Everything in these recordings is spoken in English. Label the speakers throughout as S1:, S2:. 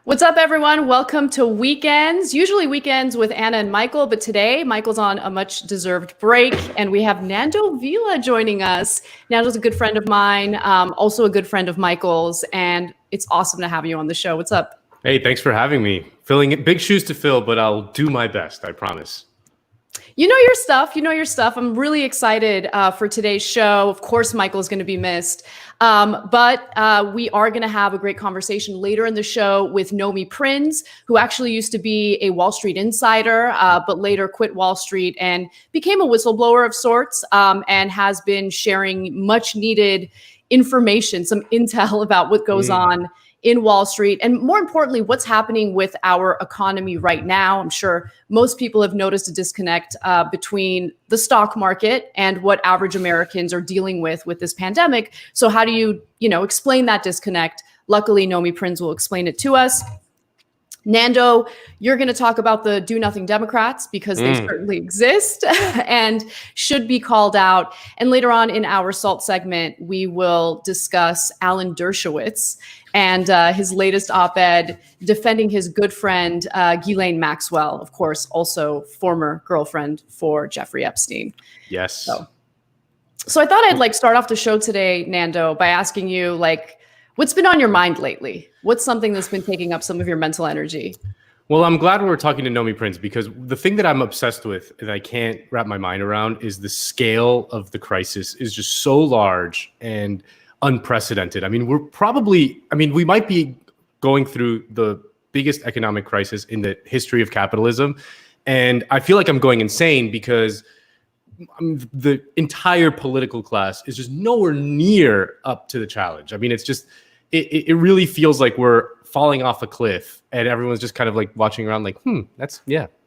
S1: What's up, everyone? Welcome to Weekends. Usually Weekends with Anna and Michael, but today Michael's on a much-deserved break, and we have Nando Vila joining us. Nando's a good friend of mine, also a good friend of Michael's, and it's awesome to have you on the show. What's up?
S2: Hey, thanks for having me. Filling big shoes to fill, but I'll do my best, I promise.
S1: You know your stuff. You know your stuff. I'm really excited for today's show. Of course, Michael is going to be missed. But we are going to have a great conversation later in the show with Nomi Prins, who actually used to be a Wall Street insider, but later quit Wall Street and became a whistleblower of sorts, and has been sharing much needed information, some intel about what goes on in Wall Street, and more importantly, what's happening with our economy right now. I'm sure most people have noticed a disconnect between the stock market and what average Americans are dealing with this pandemic. So how do you explain that disconnect? Luckily, Nomi Prins will explain it to us. Nando, you're going to talk about the do-nothing Democrats because they certainly exist and should be called out. And later on in our SALT segment, we will discuss Alan Dershowitz and his latest op-ed defending his good friend, Ghislaine Maxwell, of course, also former girlfriend for Jeffrey Epstein.
S2: Yes.
S1: So I thought I'd start off the show today, Nando, by asking you, what's been on your mind lately? What's something that's been taking up some of your mental energy?
S2: Well, I'm glad we're talking to Nomi Prins because the thing that I'm obsessed with and I can't wrap my mind around is the scale of the crisis is just so large and unprecedented. I mean, we might be going through the biggest economic crisis in the history of capitalism. And I feel like I'm going insane because the entire political class is just nowhere near up to the challenge. I mean, it's just, it really feels like we're falling off a cliff and everyone's just kind of watching around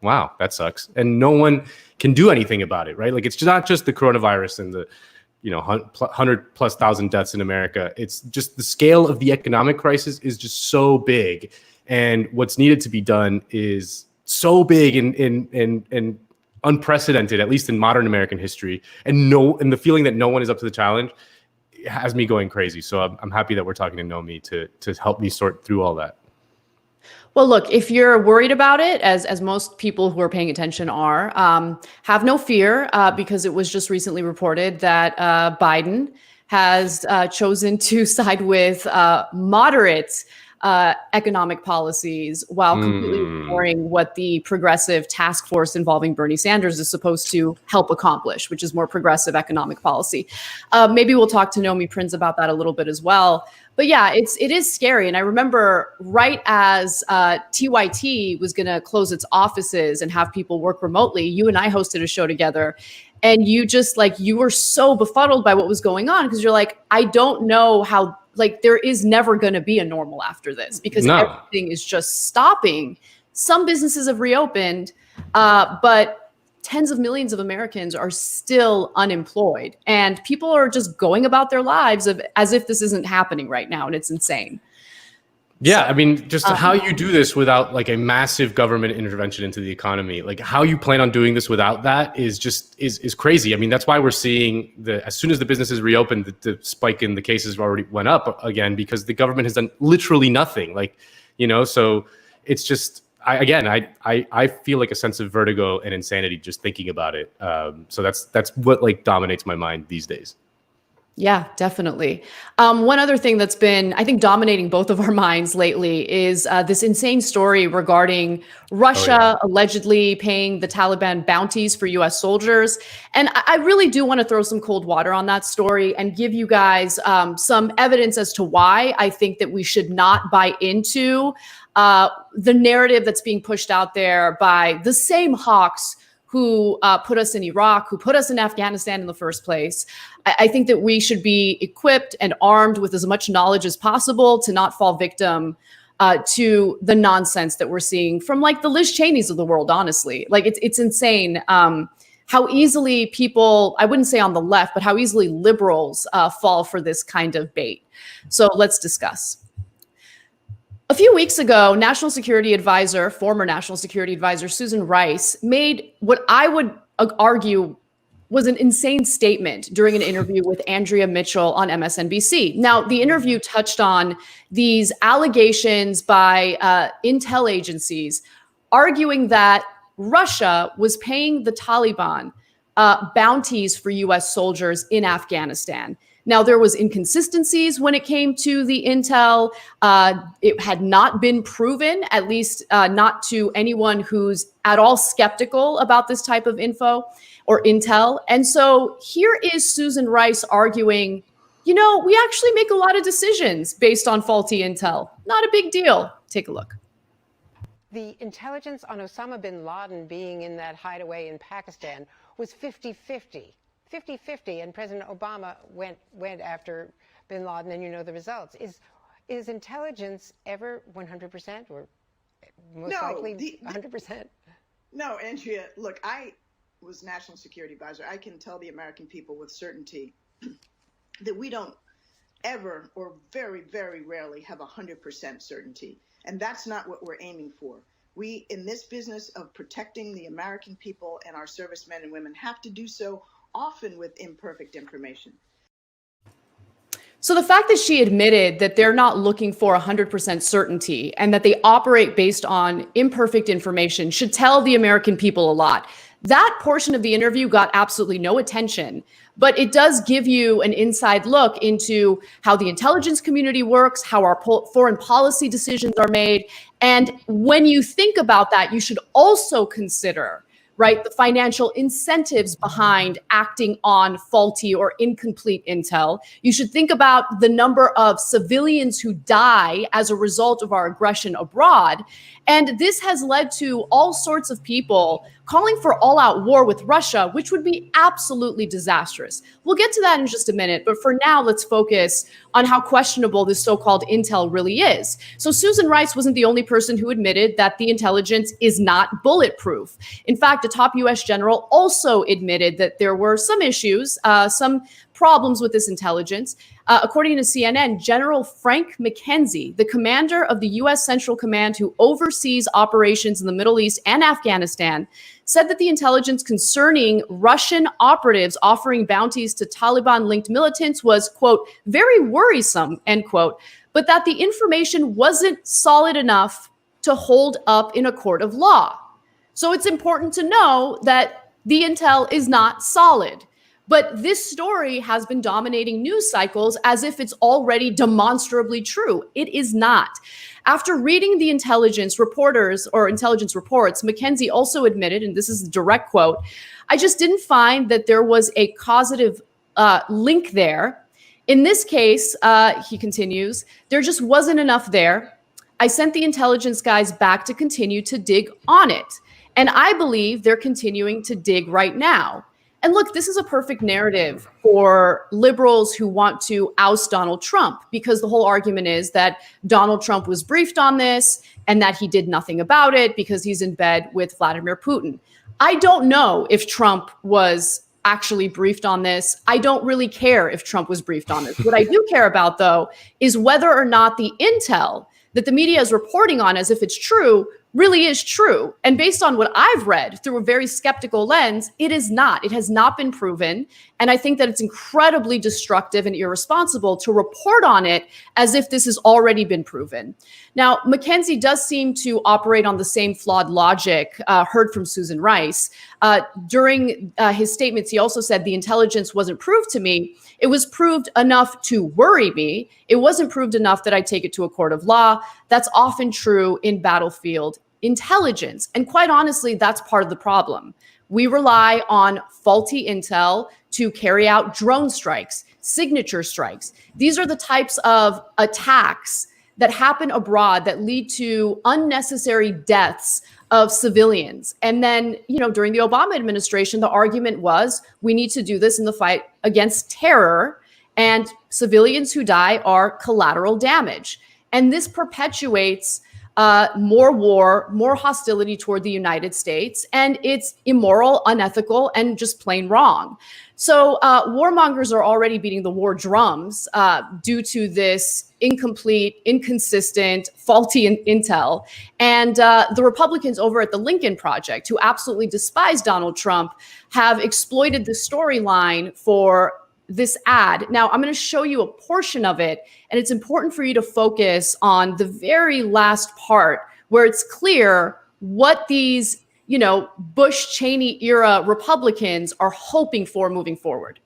S2: wow, that sucks. And no one can do anything about it, right? It's not just the coronavirus and the 100,000+ deaths in America. It's just the scale of the economic crisis is just so big. And what's needed to be done is so big and unprecedented, at least in modern American history. And the feeling that no one is up to the challenge has me going crazy. So I'm happy that we're talking to Nomi to help me sort through all that.
S1: Well, look, if you're worried about it, as most people who are paying attention are, have no fear because it was just recently reported that Biden has chosen to side with moderate economic policies while completely ignoring what the progressive task force involving Bernie Sanders is supposed to help accomplish, which is more progressive economic policy. Maybe we'll talk to Nomi Prins about that a little bit as well. But yeah, it is scary. And I remember right as TYT was going to close its offices and have people work remotely, you and I hosted a show together. And you just you were so befuddled by what was going on because you're I don't know how, there is never going to be a normal after this because everything is just stopping. Some businesses have reopened, but tens of millions of Americans are still unemployed and people are just going about their lives as if this isn't happening right now. And it's insane.
S2: Yeah, I mean, just how you do this without a massive government intervention into the economy, how you plan on doing this without that is crazy. I mean, that's why we're seeing as soon as the businesses reopened, the spike in the cases already went up again because the government has done literally nothing. So it's just, I feel a sense of vertigo and insanity just thinking about it. So that's what dominates my mind these days.
S1: Yeah, definitely. One other thing that's been, I think, dominating both of our minds lately is this insane story regarding Russia allegedly paying the Taliban bounties for U.S. soldiers. And I really do want to throw some cold water on that story and give you guys some evidence as to why I think that we should not buy into the narrative that's being pushed out there by the same hawks who put us in Iraq, who put us in Afghanistan in the first place. I think that we should be equipped and armed with as much knowledge as possible to not fall victim to the nonsense that we're seeing from like the Liz Cheneys of the world, honestly. Like it's insane how easily people, I wouldn't say on the left, but how easily liberals fall for this kind of bait. So let's discuss. A few weeks ago, National Security Advisor, former National Security Advisor Susan Rice made what I would argue was an insane statement during an interview with Andrea Mitchell on MSNBC. Now, the interview touched on these allegations by intel agencies arguing that Russia was paying the Taliban bounties for U.S. soldiers in Afghanistan. Now, there was inconsistencies when it came to the intel. It had not been proven, at least not to anyone who's at all skeptical about this type of info or intel. And so here is Susan Rice arguing, you know, we actually make a lot of decisions based on faulty intel. Not a big deal. Take a look.
S3: The intelligence on Osama bin Laden being in that hideaway in Pakistan was 50-50. 50-50, and President Obama went after bin Laden, and you know the results. Is intelligence ever 100% or most likely 100%?
S4: No, Andrea, look, I was National Security Advisor. I can tell the American people with certainty that we don't ever or very, very rarely have 100% certainty. And that's not what we're aiming for. We, in this business of protecting the American people and our servicemen and women, have to do so often with imperfect information.
S1: So the fact that she admitted that they're not looking for 100% certainty and that they operate based on imperfect information should tell the American people a lot. That portion of the interview got absolutely no attention, but it does give you an inside look into how the intelligence community works, how our foreign policy decisions are made. And when you think about that, you should also consider, right, the financial incentives behind acting on faulty or incomplete intel. You should think about the number of civilians who die as a result of our aggression abroad. And this has led to all sorts of people calling for all-out war with Russia, which would be absolutely disastrous. We'll get to that in just a minute, but for now, let's focus on how questionable this so-called intel really is. So Susan Rice wasn't the only person who admitted that the intelligence is not bulletproof. In fact, a top U.S. general also admitted that there were some issues, some problems with this intelligence. According to CNN, General Frank McKenzie, the commander of the U.S. Central Command who oversees operations in the Middle East and Afghanistan, said that the intelligence concerning Russian operatives offering bounties to Taliban-linked militants was, quote, very worrisome, end quote, but that the information wasn't solid enough to hold up in a court of law. So it's important to know that the intel is not solid. But this story has been dominating news cycles as if it's already demonstrably true. It is not. After reading the intelligence reports, McKenzie also admitted, and this is a direct quote, I just didn't find that there was a causative link there. In this case, he continues, there just wasn't enough there. I sent the intelligence guys back to continue to dig on it. And I believe they're continuing to dig right now. And look, this is a perfect narrative for liberals who want to oust Donald Trump, because the whole argument is that Donald Trump was briefed on this and that he did nothing about it because he's in bed with Vladimir Putin. I don't know if Trump was actually briefed on this. I don't really care if Trump was briefed on this. What I do care about, though, is whether or not the intel that the media is reporting on as if it's true really is true. And based on what I've read through a very skeptical lens, it is not. It has not been proven. And I think that it's incredibly destructive and irresponsible to report on it as if this has already been proven. Now, McKenzie does seem to operate on the same flawed logic heard from Susan Rice. During his statements, he also said the intelligence wasn't proved to me. It was proved enough to worry me. It wasn't proved enough that I take it to a court of law. That's often true in battlefield intelligence. And quite honestly, that's part of the problem. We rely on faulty intel to carry out drone strikes, signature strikes. These are the types of attacks that happen abroad that lead to unnecessary deaths of civilians. And then, during the Obama administration, the argument was we need to do this in the fight against terror, and civilians who die are collateral damage. And this perpetuates more war, more hostility toward the United States, and it's immoral, unethical, and just plain wrong. So warmongers are already beating the war drums due to this incomplete, inconsistent, faulty intel. And the Republicans over at the Lincoln Project, who absolutely despise Donald Trump, have exploited the storyline for this ad. Now, I'm going to show you a portion of it, and it's important for you to focus on the very last part where it's clear what these, Bush-Cheney era Republicans are hoping for moving forward.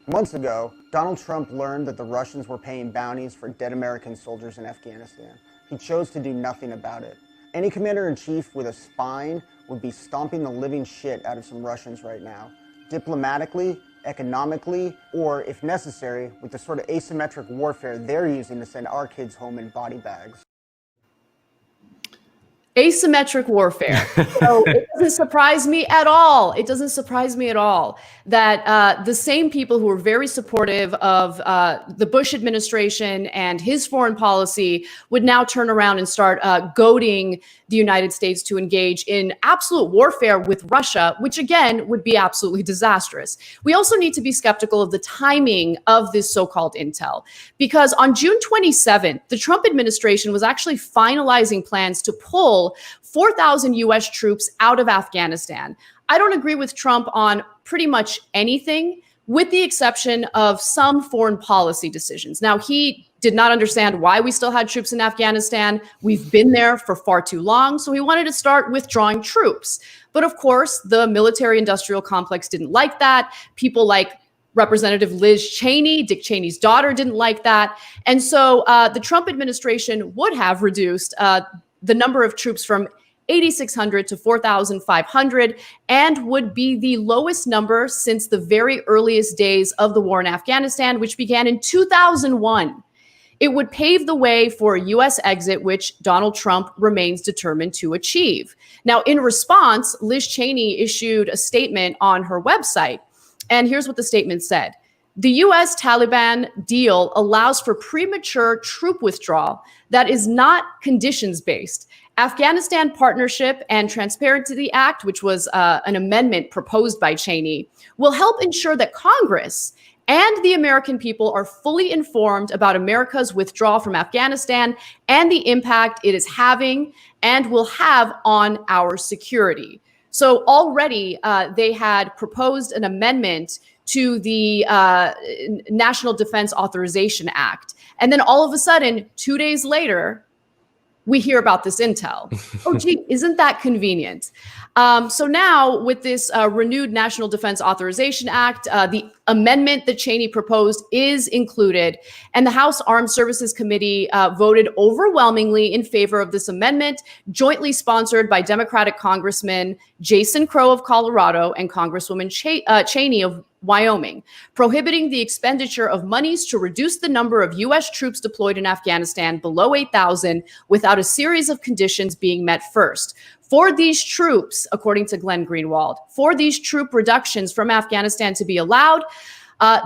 S5: Months ago, Donald Trump learned that the Russians were paying bounties for dead American soldiers in Afghanistan. He chose to do nothing about it. Any commander-in-chief with a spine would be stomping the living shit out of some Russians right now, diplomatically, economically, or, if necessary, with the sort of asymmetric warfare they're using to send our kids home in body bags.
S1: Asymmetric warfare. So it doesn't surprise me at all. It doesn't surprise me at all that the same people who were very supportive of the Bush administration and his foreign policy would now turn around and start goading the United States to engage in absolute warfare with Russia, which again would be absolutely disastrous. We also need to be skeptical of the timing of this so-called intel, because on June 27th, the Trump administration was actually finalizing plans to pull 4,000 US troops out of Afghanistan. I don't agree with Trump on pretty much anything, with the exception of some foreign policy decisions. Now, he did not understand why we still had troops in Afghanistan. We've been there for far too long, so he wanted to start withdrawing troops. But of course, the military-industrial complex didn't like that. People like Representative Liz Cheney, Dick Cheney's daughter, didn't like that. And so the Trump administration would have reduced the number of troops from 8,600 to 4,500, and would be the lowest number since the very earliest days of the war in Afghanistan, which began in 2001. It would pave the way for a U.S. exit, which Donald Trump remains determined to achieve. Now, in response, Liz Cheney issued a statement on her website, and here's what the statement said. The U.S. Taliban deal allows for premature troop withdrawal that is not conditions-based. Afghanistan Partnership and Transparency Act, which was an amendment proposed by Cheney, will help ensure that Congress and the American people are fully informed about America's withdrawal from Afghanistan and the impact it is having and will have on our security. So already they had proposed an amendment to the National Defense Authorization Act. And then all of a sudden, 2 days later, we hear about this intel. Oh, gee, isn't that convenient? So now with this renewed National Defense Authorization Act, the amendment that Cheney proposed is included, and the House Armed Services Committee voted overwhelmingly in favor of this amendment, jointly sponsored by Democratic Congressman Jason Crow of Colorado and Congresswoman Cheney of Wyoming, prohibiting the expenditure of monies to reduce the number of U.S. troops deployed in Afghanistan below 8,000 without a series of conditions being met first. For these troops, according to Glenn Greenwald, for these troop reductions from Afghanistan to be allowed,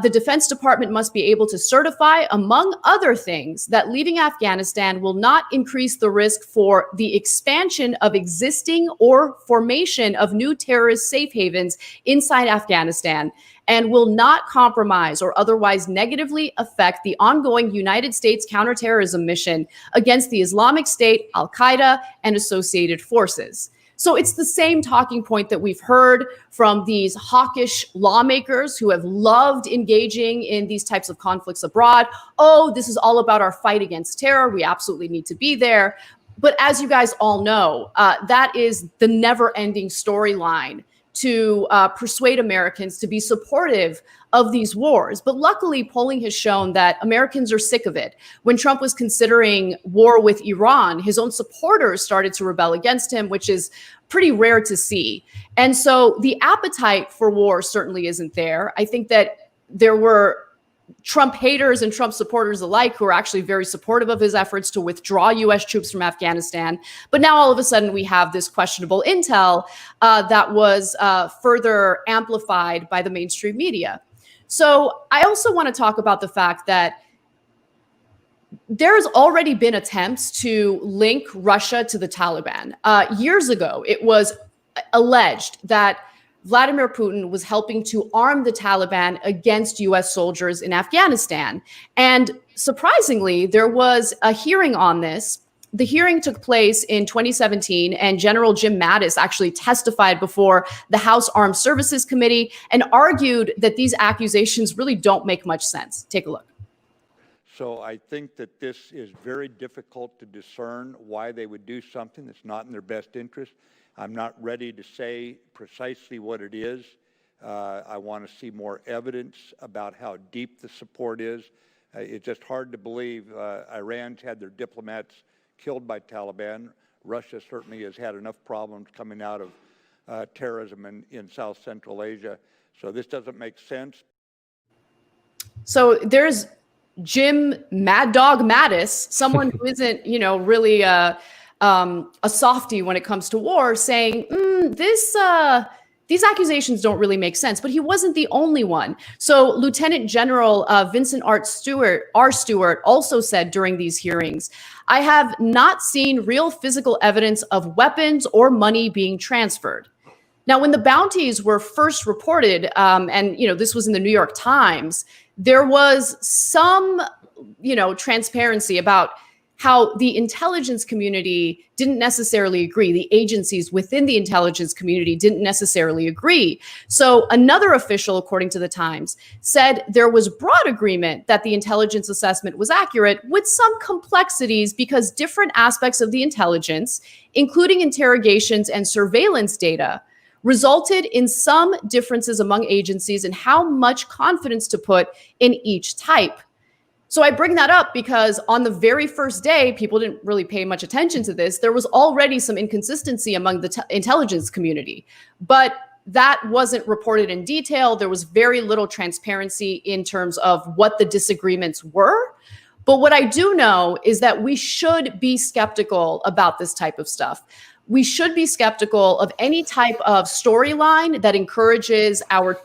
S1: the Defense Department must be able to certify, among other things, that leaving Afghanistan will not increase the risk for the expansion of existing or formation of new terrorist safe havens inside Afghanistan, and will not compromise or otherwise negatively affect the ongoing United States counterterrorism mission against the Islamic State, Al-Qaeda, and associated forces. So it's the same talking point that we've heard from these hawkish lawmakers who have loved engaging in these types of conflicts abroad. Oh, this is all about our fight against terror. We absolutely need to be there. But as you guys all know, that is the never-ending storyline to persuade Americans to be supportive of these wars. But luckily, polling has shown that Americans are sick of it. When Trump was considering war with Iran, his own supporters started to rebel against him, which is pretty rare to see. And so the appetite for war certainly isn't there. I think that there were Trump haters and Trump supporters alike, who are actually very supportive of his efforts to withdraw U.S. troops from Afghanistan. But now all of a sudden we have this questionable intel that was further amplified by the mainstream media. So I also want to talk about the fact that there's already been attempts to link Russia to the Taliban. Years ago, it was alleged that Vladimir Putin was helping to arm the Taliban against U.S. soldiers in Afghanistan. And surprisingly, there was a hearing on this. The hearing took place in 2017, and General Jim Mattis actually testified before the House Armed Services Committee and argued that these accusations really don't make much sense. Take a look.
S6: So I think that this is very difficult to discern why they would do something that's not in their best interest. I'm not ready to say precisely what it is. I want to see more evidence about how deep the support is. It's just hard to believe Iran's had their diplomats killed by Taliban. Russia certainly has had enough problems coming out of terrorism in South Central Asia. So this doesn't make sense.
S1: So there's Jim Mad Dog Mattis, someone who isn't, really a softie when it comes to war, saying these accusations don't really make sense. But he wasn't the only one. So Lieutenant General Vincent R. Stewart also said during these hearings, "I have not seen real physical evidence of weapons or money being transferred." Now, when the bounties were first reported, and this was in the New York Times, there was some, transparency about how the intelligence community didn't necessarily agree. The agencies within the intelligence community didn't necessarily agree. So another official, according to the Times, said there was broad agreement that the intelligence assessment was accurate, with some complexities because different aspects of the intelligence, including interrogations and surveillance data, resulted in some differences among agencies in how much confidence to put in each type. So I bring that up because on the very first day, people didn't really pay much attention to this. There was already some inconsistency among the intelligence community, but that wasn't reported in detail. There was very little transparency in terms of what the disagreements were. But what I do know is that we should be skeptical about this type of stuff. We should be skeptical of any type of storyline that encourages our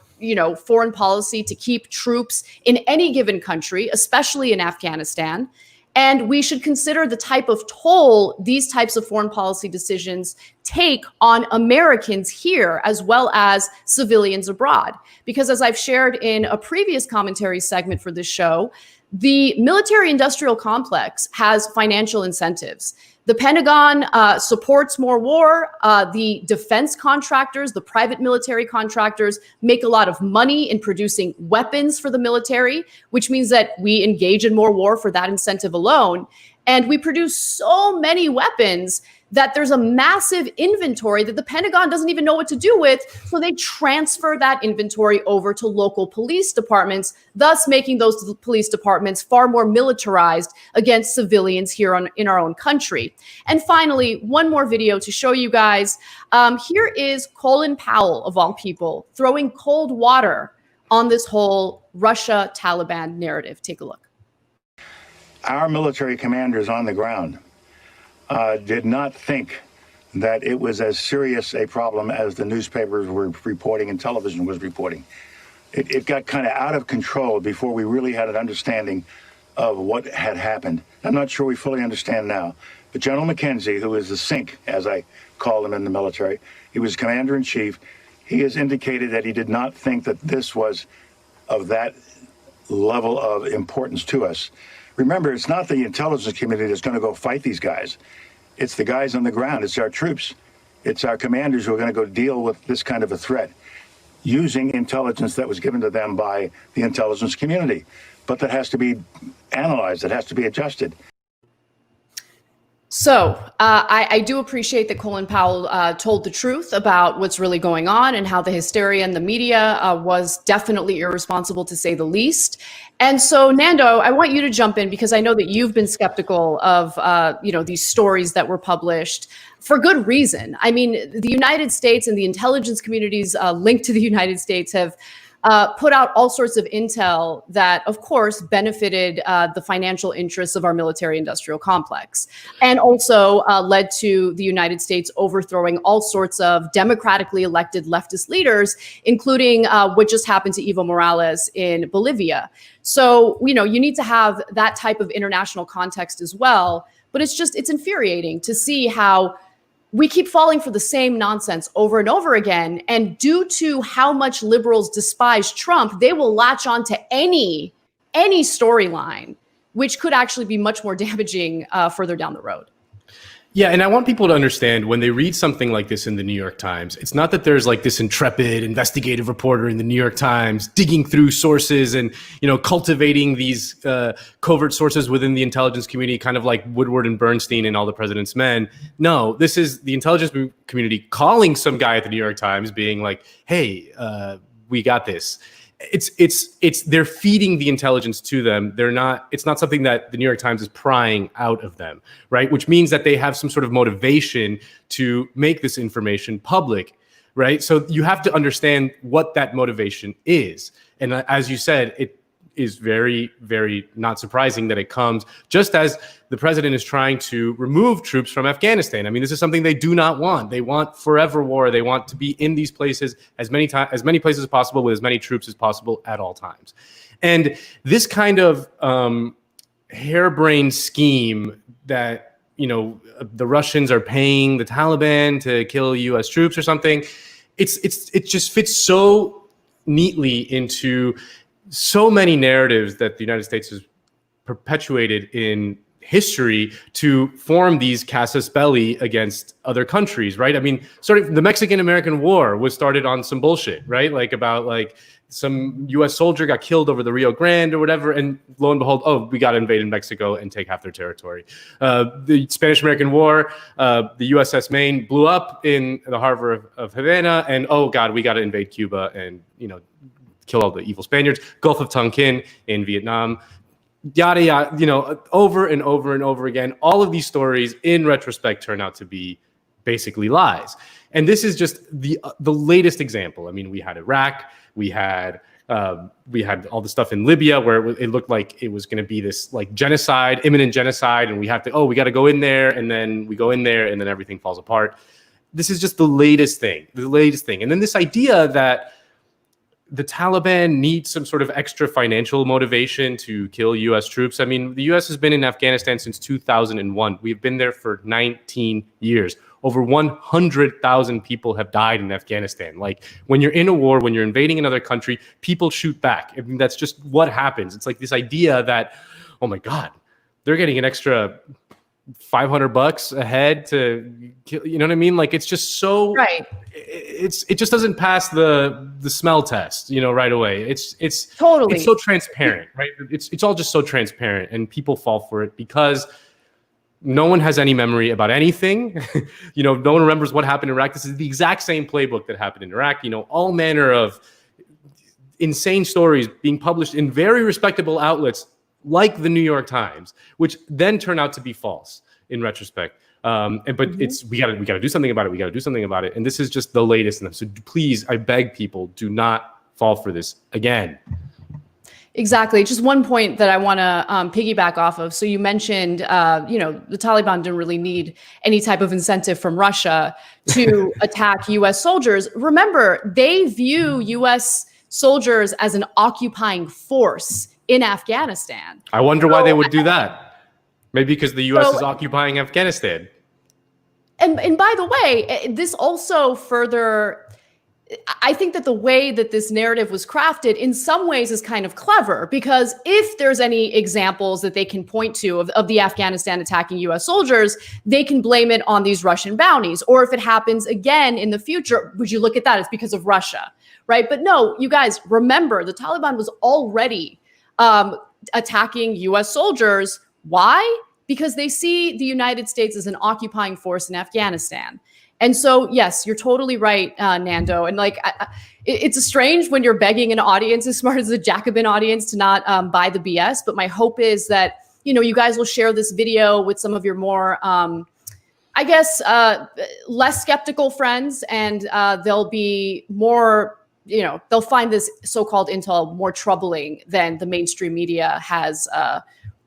S1: foreign policy to keep troops in any given country, especially in Afghanistan. And we should consider the type of toll these types of foreign policy decisions take on Americans here, as well as civilians abroad. Because as I've shared in a previous commentary segment for this show, the military-industrial complex has financial incentives. The Pentagon supports more war. The defense contractors, the private military contractors, make a lot of money in producing weapons for the military, which means that we engage in more war for that incentive alone. And we produce so many weapons that there's a massive inventory that the Pentagon doesn't even know what to do with. So they transfer that inventory over to local police departments, thus making those police departments far more militarized against civilians here in our own country. And finally, one more video to show you guys. Here is Colin Powell, of all people, throwing cold water on this whole Russia-Taliban narrative. Take a look.
S7: Our military commanders on the ground did not think that it was as serious a problem as the newspapers were reporting and television was reporting. It got kind of out of control before we really had an understanding of what had happened. I'm not sure we fully understand now. But General McKenzie, who is the SINC, as I call him in the military, he was commander-in-chief. He has indicated that he did not think that this was of that level of importance to us. Remember, it's not the intelligence community that's going to go fight these guys. It's the guys on the ground. It's our troops. It's our commanders who are going to go deal with this kind of a threat using intelligence that was given to them by the intelligence community. But that has to be analyzed. It has to be adjusted.
S1: So I do appreciate that Colin Powell told the truth about what's really going on and how the hysteria in the media was definitely irresponsible, to say the least. And so, Nando, I want you to jump in because I know that you've been skeptical of these stories that were published for good reason. I mean, the United States and the intelligence communities linked to the United States have put out all sorts of intel that, of course, benefited the financial interests of our military-industrial complex, and also led to the United States overthrowing all sorts of democratically elected leftist leaders, including what just happened to Evo Morales in Bolivia. So, you know, you need to have that type of international context as well. But it's infuriating to see how we keep falling for the same nonsense over and over again. And due to how much liberals despise Trump, they will latch on to any storyline, which could actually be much more damaging further down the road.
S2: Yeah, and I want people to understand when they read something like this in the New York Times, it's not that there's like this intrepid investigative reporter in the New York Times digging through sources and, you know, cultivating these covert sources within the intelligence community, kind of like Woodward and Bernstein and All the President's Men. No, this is the intelligence community calling some guy at the New York Times being like, hey, we got this. They're feeding the intelligence to them. It's not something that the New York Times is prying out of them, right? Which means that they have some sort of motivation to make this information public, right? So you have to understand what that motivation is. And as you said, it is very, very not surprising that it comes just as the president is trying to remove troops from Afghanistan. I mean, this is something they do not want. They want forever war. They want to be in these places as many places as possible with as many troops as possible at all times. And this kind of harebrained scheme that, you know, the Russians are paying the Taliban to kill U.S. troops or something, it just fits so neatly into so many narratives that the United States has perpetuated in history to form these casus belli against other countries, right? I mean, the Mexican-American War was started on some bullshit, right? Like about like some U.S. soldier got killed over the Rio Grande or whatever, and lo and behold, oh, we got to invade in Mexico and take half their territory. The Spanish-American War, the USS Maine blew up in the harbor of Havana, and oh God, we got to invade Cuba and, you know, kill all the evil Spaniards. Gulf of Tonkin in Vietnam, yada, yada, you know, over and over and over again. All of these stories in retrospect turn out to be basically lies. And this is just the latest example. I mean, we had Iraq, we had all the stuff in Libya where it looked like it was going to be this like genocide, imminent genocide. And we got to go in there, and then we go in there and then everything falls apart. This is just the latest thing. And then this idea that the Taliban needs some sort of extra financial motivation to kill U.S. troops. I mean, the U.S. has been in Afghanistan since 2001. We've been there for 19 years. Over 100,000 people have died in Afghanistan. Like, when you're in a war, when you're invading another country, people shoot back. I mean, that's just what happens. It's like this idea that, oh my God, they're getting an extra $500 a head to, you know what I mean? Like, it's just so
S1: right.
S2: It just doesn't pass the smell test, you know, right away. It's
S1: totally,
S2: it's so transparent, right? It's all just so transparent, and people fall for it because no one has any memory about anything. You know, no one remembers what happened in Iraq. This is the exact same playbook that happened in Iraq. You know, all manner of insane stories being published in very respectable outlets like the New York Times, which then turn out to be false in retrospect. But we gotta do something about it. We gotta do something about it. And this is just the latest in them. So please, I beg people, do not fall for this again.
S1: Exactly. Just one point that I want to piggyback off of. So you mentioned, you know, the Taliban didn't really need any type of incentive from Russia to attack U.S. soldiers. Remember, they view U.S. soldiers as an occupying force in Afghanistan.
S2: I wonder why they would do that. Maybe because the U.S. is occupying Afghanistan.
S1: And by the way, this also further, I think that the way that this narrative was crafted in some ways is kind of clever, because if there's any examples that they can point to of the Afghanistan attacking U.S. soldiers, they can blame it on these Russian bounties. Or if it happens again in the future, would you look at that? It's because of Russia, right? But no, you guys remember the Taliban was already attacking U.S. soldiers. Why? Because they see the United States as an occupying force in Afghanistan. And so, yes, you're totally right, Nando. And like, it's strange when you're begging an audience as smart as the Jacobin audience to not buy the BS. But my hope is that, you know, you guys will share this video with some of your more, I guess, less skeptical friends, and they'll be more they'll find this so-called intel more troubling than the mainstream media has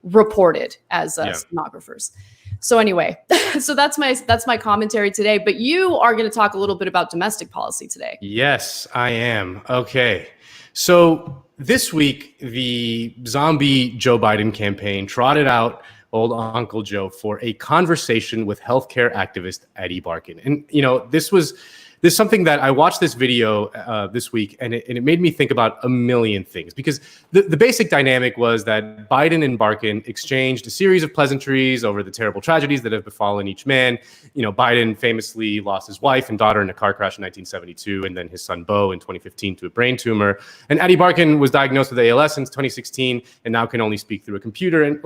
S1: reported as stenographers. So anyway, so that's my commentary today. But you are going to talk a little bit about domestic policy today.
S2: Yes, I am. Okay. So this week, the zombie Joe Biden campaign trotted out old Uncle Joe for a conversation with healthcare activist Eddie Barkin. And, this is something that I watched this video this week, and it made me think about a million things, because the basic dynamic was that Biden and Barkin exchanged a series of pleasantries over the terrible tragedies that have befallen each man. Biden famously lost his wife and daughter in a car crash in 1972, and then his son Beau in 2015 to a brain tumor. And Eddie Barkin was diagnosed with ALS since 2016 and now can only speak through a computer. And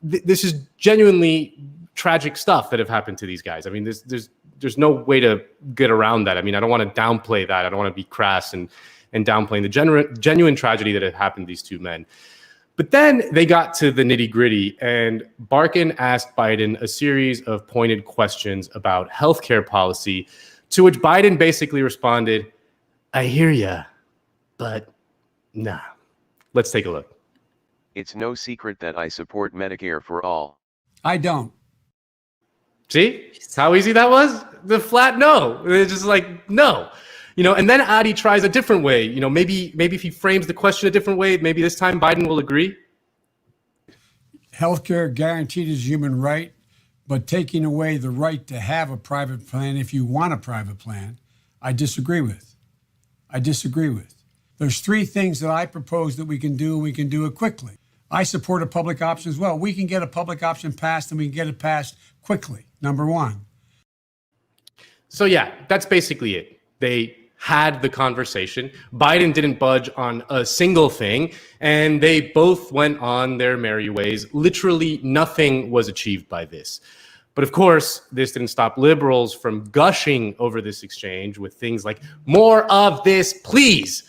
S2: this is genuinely tragic stuff that have happened to these guys. I mean, there's no way to get around that. I mean, I don't want to downplay that. I don't want to be crass and downplaying the genuine tragedy that had happened to these two men. But then they got to the nitty gritty, and Barkin asked Biden a series of pointed questions about healthcare policy, to which Biden basically responded, "I hear ya, but nah." Let's take a look.
S8: It's no secret that I support Medicare for all.
S9: I don't.
S2: See how easy that was? The flat no. It's just like, no. And then Adi tries a different way. Maybe if he frames the question a different way, maybe this time Biden will agree.
S9: Healthcare guaranteed is a human right, but taking away the right to have a private plan if you want a private plan, I disagree with. There's three things that I propose that we can do, and we can do it quickly. I support a public option as well. We can get a public option passed, and we can get it passed quickly. Number one.
S2: So yeah, that's basically it. They had the conversation. Biden didn't budge on a single thing, and they both went on their merry ways. Literally nothing was achieved by this. But of course, this didn't stop liberals from gushing over this exchange with things like, "More of this, please."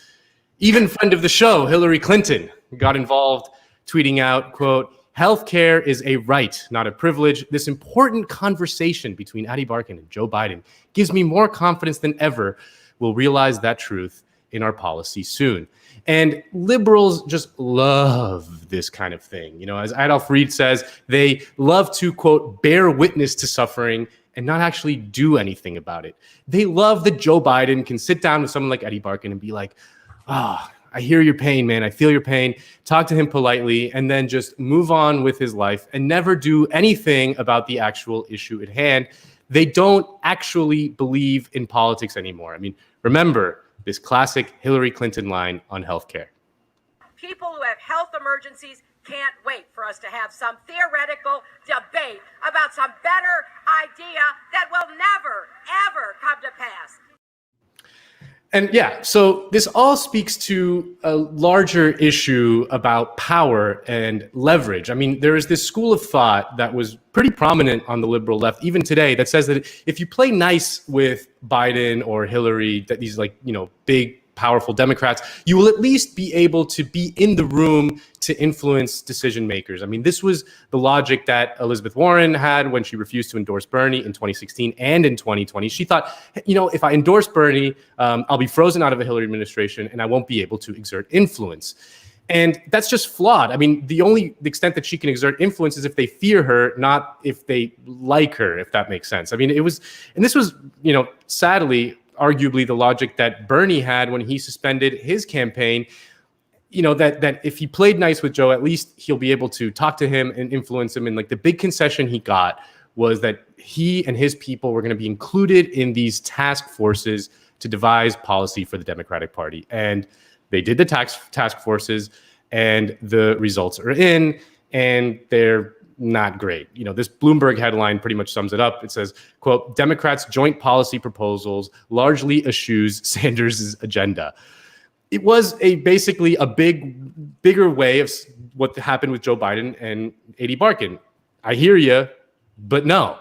S2: Even friend of the show, Hillary Clinton, got involved, tweeting out, quote, "Healthcare is a right, not a privilege. This important conversation between Adi Barkin and Joe Biden gives me more confidence than ever we'll realize that truth in our policy soon." And liberals just love this kind of thing. As Adolph Reed says, they love to, quote, "bear witness to suffering and not actually do anything about it." They love that Joe Biden can sit down with someone like Eddie Barkin and be like, I hear your pain, man. I feel your pain. Talk to him politely, and then just move on with his life and never do anything about the actual issue at hand. They don't actually believe in politics anymore. I mean, remember this classic Hillary Clinton line on healthcare.
S10: People who have health emergencies can't wait for us to have some theoretical debate about some better idea that will never, ever come to pass.
S2: And yeah, so this all speaks to a larger issue about power and leverage. I mean, there is this school of thought that was pretty prominent on the liberal left, even today, that says that if you play nice with Biden or Hillary, that these big, powerful Democrats, you will at least be able to be in the room to influence decision makers. I mean, this was the logic that Elizabeth Warren had when she refused to endorse Bernie in 2016 and in 2020. She thought, if I endorse Bernie, I'll be frozen out of a Hillary administration and I won't be able to exert influence. And that's just flawed. I mean, the extent that she can exert influence is if they fear her, not if they like her, if that makes sense. I mean, this was, sadly, arguably the logic that Bernie had when he suspended his campaign, that if he played nice with Joe, at least he'll be able to talk to him and influence him. And the big concession he got was that he and his people were going to be included in these task forces to devise policy for the Democratic Party. And they did the task forces, and the results are in, and they're not great. This Bloomberg headline pretty much sums it up. It says, quote, "Democrats' joint policy proposals largely eschews Sanders' agenda." It was basically a bigger way of what happened with Joe Biden and Eddie Barkin. I hear you, but no,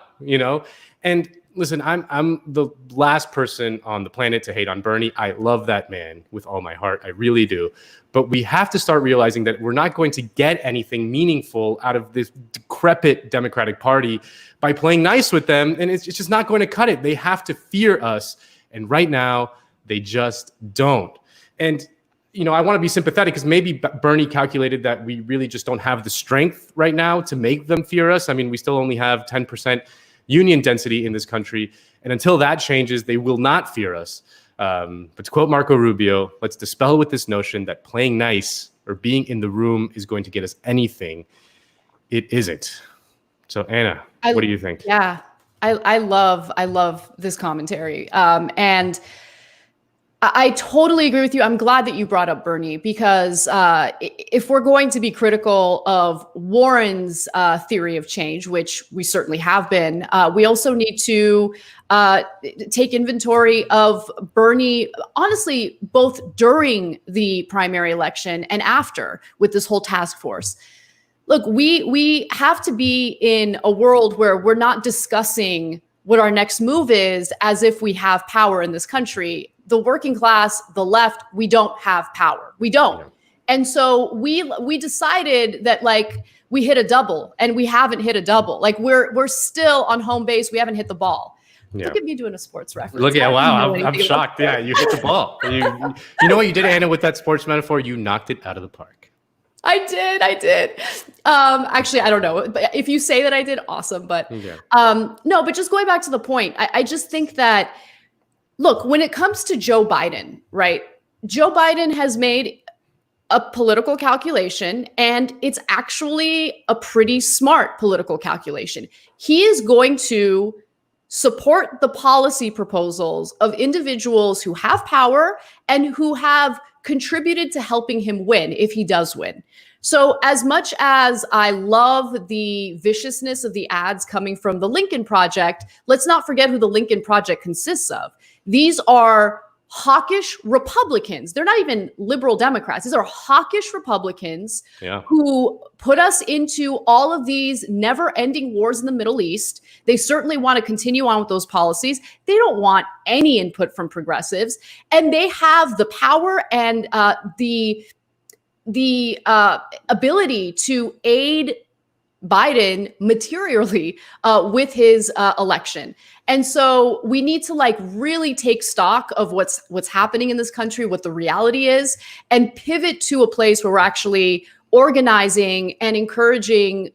S2: And listen, I'm the last person on the planet to hate on Bernie. I love that man with all my heart. I really do. But we have to start realizing that we're not going to get anything meaningful out of this decrepit Democratic Party by playing nice with them. And it's just not going to cut it. They have to fear us. And right now, they just don't. And I want to be sympathetic because maybe Bernie calculated that we really just don't have the strength right now to make them fear us. I mean, we still only have 10% union density in this country. And until that changes, they will not fear us. But to quote Marco Rubio, let's dispel with this notion that playing nice or being in the room is going to get us anything. It isn't. So Anna, what do you think?
S1: Yeah, I love this commentary. And I totally agree with you. I'm glad that you brought up Bernie, because if we're going to be critical of Warren's theory of change, which we certainly have been, we also need to take inventory of Bernie, honestly, both during the primary election and after, with this whole task force. Look, we have to be in a world where we're not discussing what our next move is as if we have power in this country. The working class, the left, we don't have power. We don't. And so we decided that we hit a double, and we haven't hit a double. We're still on home base. We haven't hit the ball.
S2: Yeah.
S1: Look at me doing a sports reference.
S2: Look at, wow, I'm shocked. Yeah, you hit the ball. You know what you did, Anna, with that sports metaphor? You knocked it out of the park.
S1: I did. Actually, I don't know. But if you say that I did, awesome. But no, but just going back to the point, I just think that, look, when it comes to Joe Biden, right? Joe Biden has made a political calculation, and it's actually a pretty smart political calculation. He is going to support the policy proposals of individuals who have power and who have contributed to helping him win if he does win. So as much as I love the viciousness of the ads coming from the Lincoln Project, let's not forget who the Lincoln Project consists of. These are hawkish Republicans. They're not even liberal Democrats. These are hawkish Republicans who put us into all of these never-ending wars in the Middle East. They certainly want to continue on with those policies. They don't want any input from progressives, and they have the power and the ability to aid Biden materially with his election. And so we need to really take stock of what's happening in this country, what the reality is, and pivot to a place where we're actually organizing and encouraging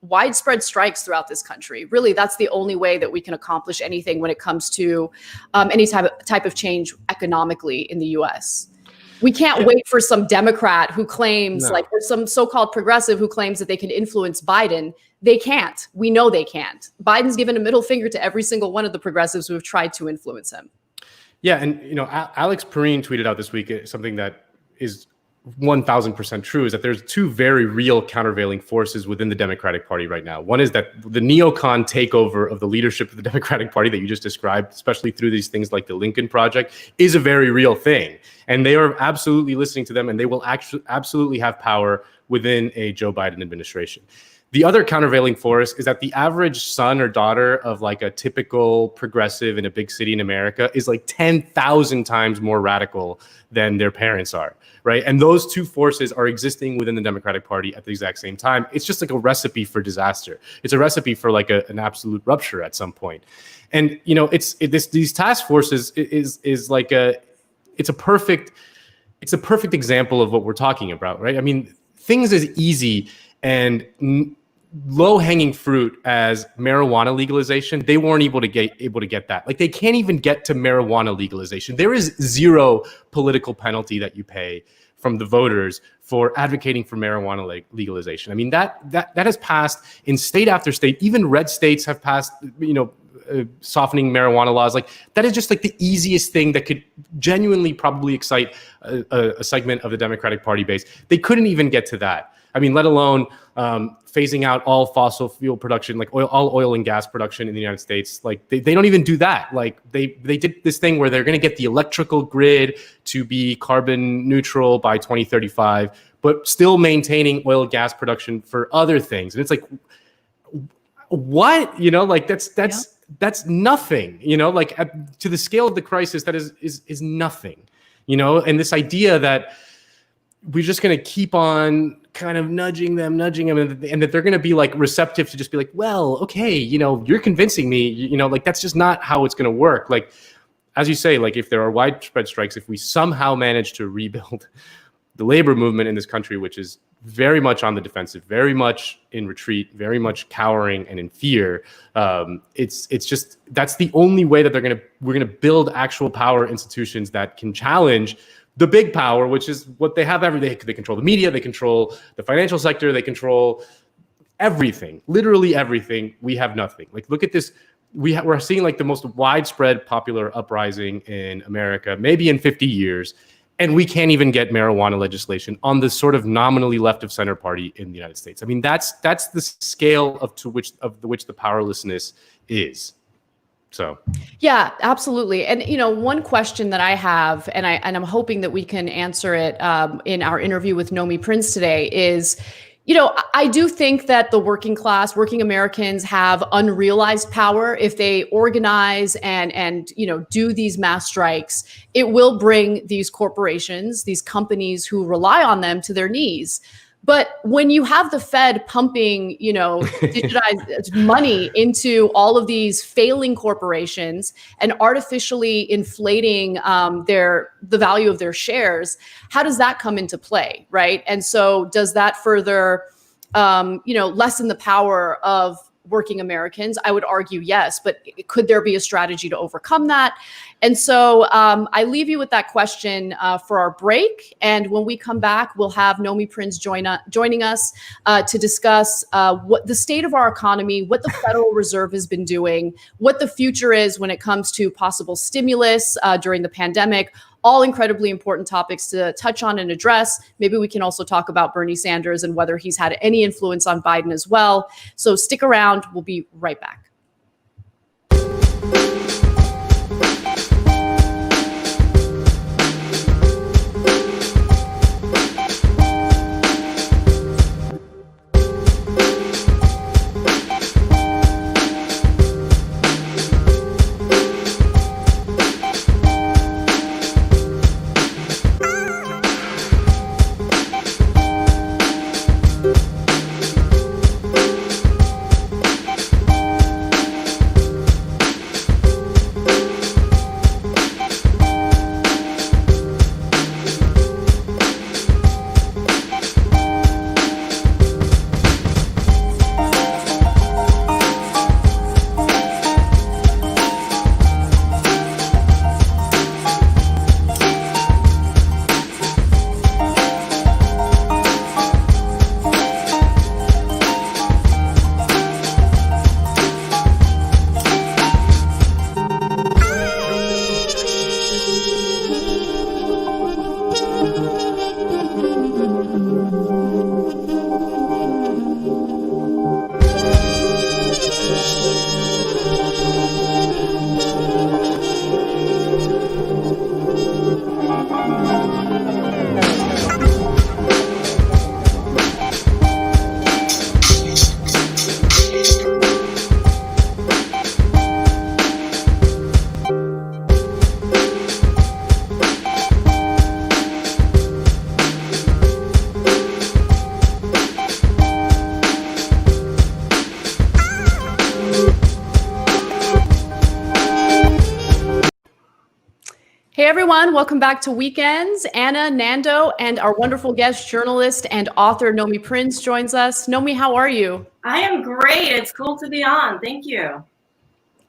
S1: widespread strikes throughout this country. Really, that's the only way that we can accomplish anything when it comes to any type of change economically in the U.S. We can't wait for some Democrat who claims or some so-called progressive who claims that they can influence Biden. They can't. We know they can't. Biden's given a middle finger to every single one of the progressives who have tried to influence him.
S2: Yeah. And, Alex Perrine tweeted out this week something that is 1000% true, is that there's two very real countervailing forces within the Democratic Party right now. One is that the neocon takeover of the leadership of the Democratic Party that you just described, especially through these things like the Lincoln Project, is a very real thing. And they are absolutely listening to them, and they will actually absolutely have power within a Joe Biden administration. The other countervailing force is that the average son or daughter of a typical progressive in a big city in America is 10,000 times more radical than their parents are, right? And those two forces are existing within the Democratic Party at the exact same time. It's just a recipe for disaster. It's a recipe for an absolute rupture at some point. And these task forces is it's a perfect example of what we're talking about, right? I mean, things as easy and low-hanging fruit as marijuana legalization, they weren't able to get that. They can't even get to marijuana legalization. There is zero political penalty that you pay from the voters for advocating for marijuana legalization. I mean, that has passed in state after state. Even red states have passed, softening marijuana laws. That is just the easiest thing that could genuinely probably excite a segment of the Democratic Party base. They couldn't even get to that. I mean, let alone phasing out all fossil fuel production, all oil and gas production in the United States. They don't even do that. They did this thing where they're going to get the electrical grid to be carbon neutral by 2035, but still maintaining oil and gas production for other things. And it's what? That's nothing. To the scale of the crisis, that is nothing. And this idea that we're just going to keep on kind of nudging them, and that they're going to be receptive to just be well, okay, you're convincing me, that's just not how it's going to work. as you say, like if there are widespread strikes, if we somehow manage to rebuild the labor movement in this country, which is very much on the defensive, very much in retreat, very much cowering and in fear, it's just, that's the only way that we're gonna build actual power institutions that can challenge the big power, which is what they have every day. They control the media, they control the financial sector, they control everything, literally everything. We have nothing. Like, look at this. We're seeing like the most widespread popular uprising in America, maybe in 50 years. And we can't even get marijuana legislation on the sort of nominally left of center party in the United States. I mean, that's the scale of which the powerlessness is. So, yeah, absolutely. And, you know, one question that I have, and I'm hoping that we can answer it in our interview with Nomi Prins today is, you know, I do think that the working class, working Americans have unrealized power. If they organize and you know, do these mass strikes, it will bring these corporations, these companies who rely on them to their knees. But when you have the Fed pumping, you know, digitized money into all of these failing corporations and artificially inflating the value of their shares, how does that come into play, right? And so does that further, you know, lessen the power of working Americans? I would argue yes, but could there be a strategy to overcome that? And so I leave you with that question for our break. And when we come back, we'll have Nomi Prins joining us to discuss what the state of our economy, what the Federal Reserve has been doing, what the future is when it comes to possible stimulus during the pandemic. All incredibly important topics to touch on and address. Maybe we can also talk about Bernie Sanders and whether he's had any influence on Biden as well. So stick around. We'll be right back. Hey everyone, welcome back to Weekends. Anna, Nando, and our wonderful guest, journalist and author Nomi Prins joins us. Nomi, how are you?
S11: I am great. It's cool to be on. Thank you.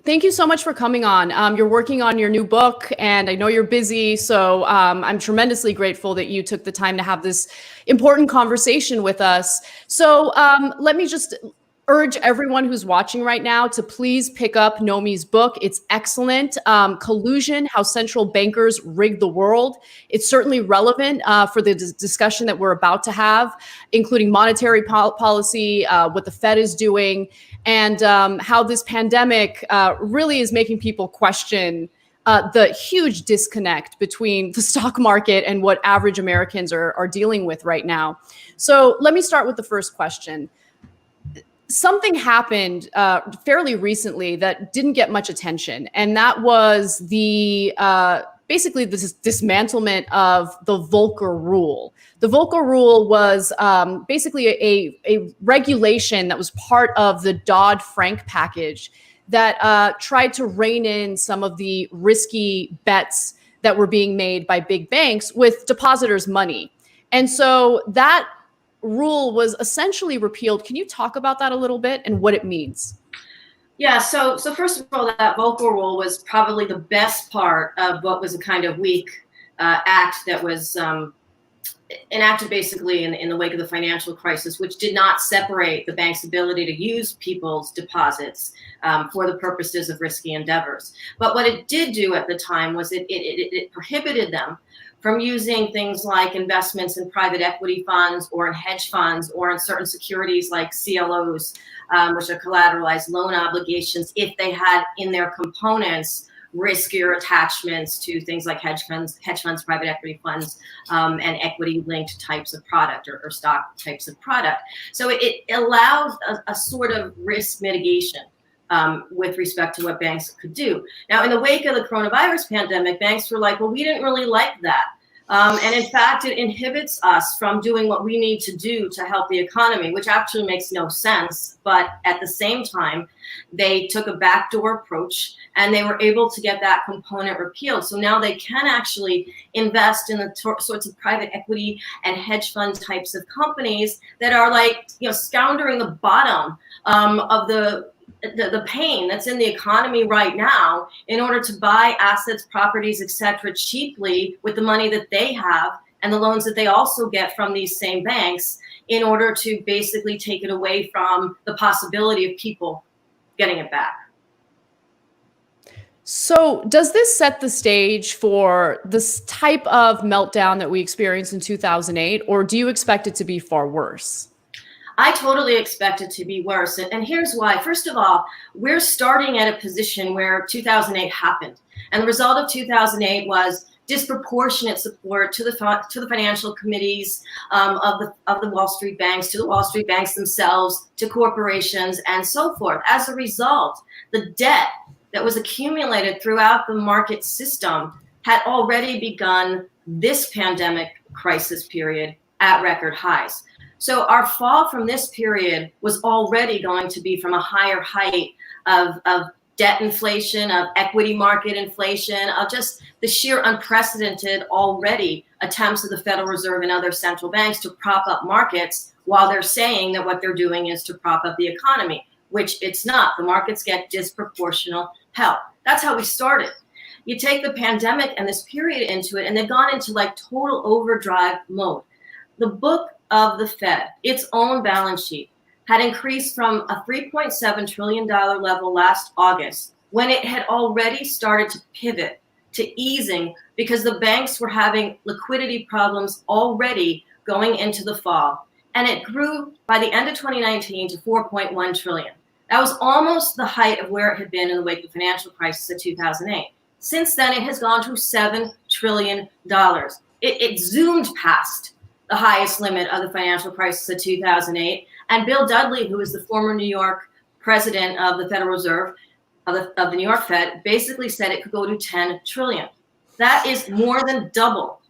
S1: Thank you so much for coming on. You're working on your new book, and I know you're busy, so I'm tremendously grateful that you took the time to have this important conversation with us. So let me just urge everyone who's watching right now to please pick up Nomi's book. It's excellent. Collusion, How Central Bankers Rigged the World. It's certainly relevant for the discussion that we're about to have, including monetary policy, what the Fed is doing, and how this pandemic really is making people question the huge disconnect between the stock market and what average Americans are dealing with right now. So let me start with the first question. Something happened fairly recently that didn't get much attention, and that was the basically this dismantlement of the Volcker Rule. The Volcker Rule was basically a regulation that was part of the Dodd-Frank package that tried to rein in some of the risky bets that were being made by big banks with depositors' money. And so that rule was essentially repealed. Can you talk about that a little bit and what it means?
S11: Yeah, so first of all, that Volcker Rule was probably the best part of what was a kind of weak act that was enacted basically in the wake of the financial crisis, which did not separate the bank's ability to use people's deposits for the purposes of risky endeavors. But what it did do at the time was it prohibited them from using things like investments in private equity funds or in hedge funds or in certain securities like CLOs, which are collateralized loan obligations, if they had in their components riskier attachments to things like hedge funds, private equity funds, and equity-linked types of product or stock types of product. So it allowed a sort of risk mitigation with respect to what banks could do. Now, in the wake of the coronavirus pandemic, banks were like, well, we didn't really like that. And in fact, it inhibits us from doing what we need to do to help the economy, which actually makes no sense. But at the same time, they took a backdoor approach and they were able to get that component repealed. So now they can actually invest in the sorts of private equity and hedge fund types of companies that are like, scoundering the bottom of the pain that's in the economy right now in order to buy assets, properties, etc., cheaply with the money that they have and the loans that they also get from these same banks in order to basically take it away from the possibility of people getting it back.
S1: So does this set the stage for this type of meltdown that we experienced in 2008, or do you expect it to be far worse?
S11: I totally expect it to be worse. And here's why. First of all, we're starting at a position where 2008 happened. And the result of 2008 was disproportionate support to the financial committees of the Wall Street banks, to the Wall Street banks themselves, to corporations, and so forth. As a result, the debt that was accumulated throughout the market system had already begun this pandemic crisis period at record highs. So our fall from this period was already going to be from a higher height of debt inflation, of equity market inflation, of just the sheer unprecedented already attempts of the Federal Reserve and other central banks to prop up markets while they're saying that what they're doing is to prop up the economy, which it's not. The markets get disproportional help. That's how we started. You take the pandemic and this period into it, and they've gone into like total overdrive mode. The book of the Fed, its own balance sheet, had increased from a $3.7 trillion level last August when it had already started to pivot to easing because the banks were having liquidity problems already going into the fall. And it grew by the end of 2019 to 4.1 trillion. That was almost the height of where it had been in the wake of the financial crisis of 2008. Since then, it has gone to $7 trillion. It zoomed past the highest limit of the financial crisis of 2008. And Bill Dudley, who is the former New York president of the Federal Reserve, of the New York Fed, basically said it could go to 10 trillion. That is more than double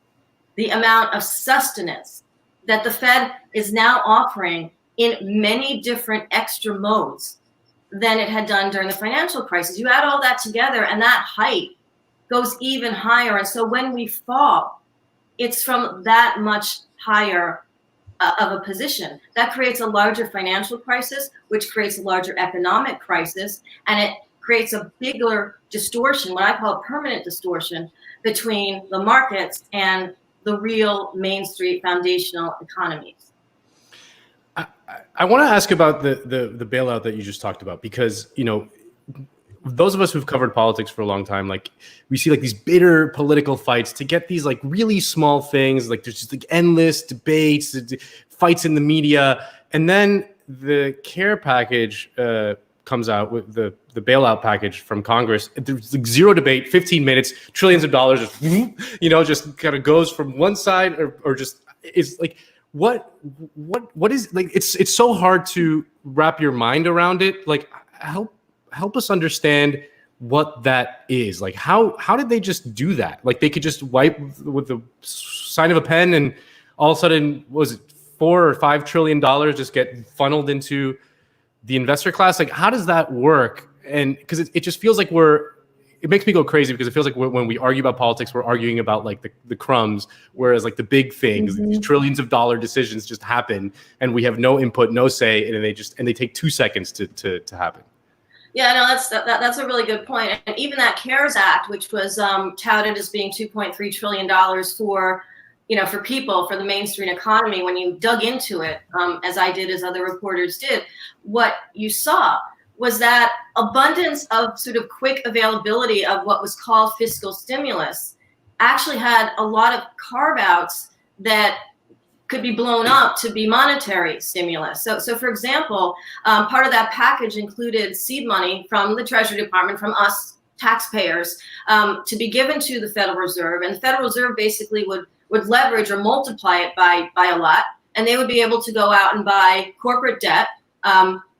S11: the amount of sustenance that the Fed is now offering in many different extra modes than it had done during the financial crisis. You add all that together and that height goes even higher. And so when we fall, it's from that much higher of a position. That creates a larger financial crisis, which creates a larger economic crisis, and it creates a bigger distortion, what I call permanent distortion, between the markets and the real Main Street foundational economies.
S2: I want to ask about the bailout that you just talked about, because, those of us who've covered politics for a long time, like we see like these bitter political fights to get these like really small things. Like there's just like endless debates, fights in the media. And then the care package comes out with the bailout package from Congress. There's like zero debate, 15 minutes, trillions of dollars, just kind of goes from one side or just it's like, what is like, it's so hard to wrap your mind around it. Like help us understand what that is. Like, how did they just do that? Like, they could just wipe with the sign of a pen, and all of a sudden, was it $4 or $5 trillion just get funneled into the investor class? Like, how does that work? And because it just feels like it makes me go crazy, because it feels like when we argue about politics, we're arguing about like the crumbs, whereas like the big things, these trillions of dollar decisions just happen, and we have no input, no say, and they take 2 seconds to happen.
S11: Yeah, no, that's a really good point. And even that CARES Act, which was touted as being $2.3 trillion for, for people, for the mainstream economy, when you dug into it, as I did, as other reporters did, what you saw was that abundance of sort of quick availability of what was called fiscal stimulus actually had a lot of carve-outs that could be blown up to be monetary stimulus. So for example, part of that package included seed money from the Treasury Department, from us taxpayers, to be given to the Federal Reserve. And the Federal Reserve basically would leverage or multiply it by a lot. And they would be able to go out and buy corporate debt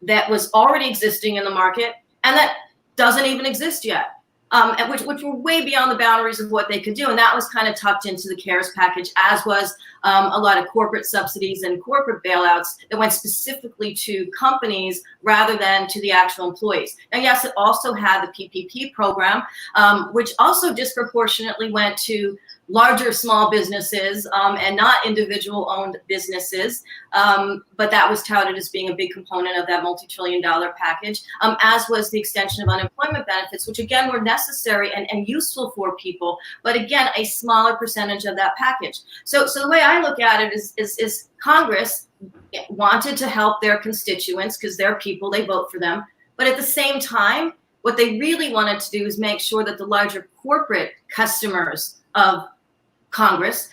S11: that was already existing in the market and that doesn't even exist yet, and which were way beyond the boundaries of what they could do. And that was kind of tucked into the CARES package, as was a lot of corporate subsidies and corporate bailouts that went specifically to companies rather than to the actual employees. Now, yes, it also had the PPP program, which also disproportionately went to larger small businesses and not individual owned businesses. But that was touted as being a big component of that multi-trillion-dollar package, as was the extension of unemployment benefits, which again were necessary and useful for people, but again, a smaller percentage of that package. So the way I look at it is Congress wanted to help their constituents because they're people, they vote for them. But at the same time, what they really wanted to do is make sure that the larger corporate customers of Congress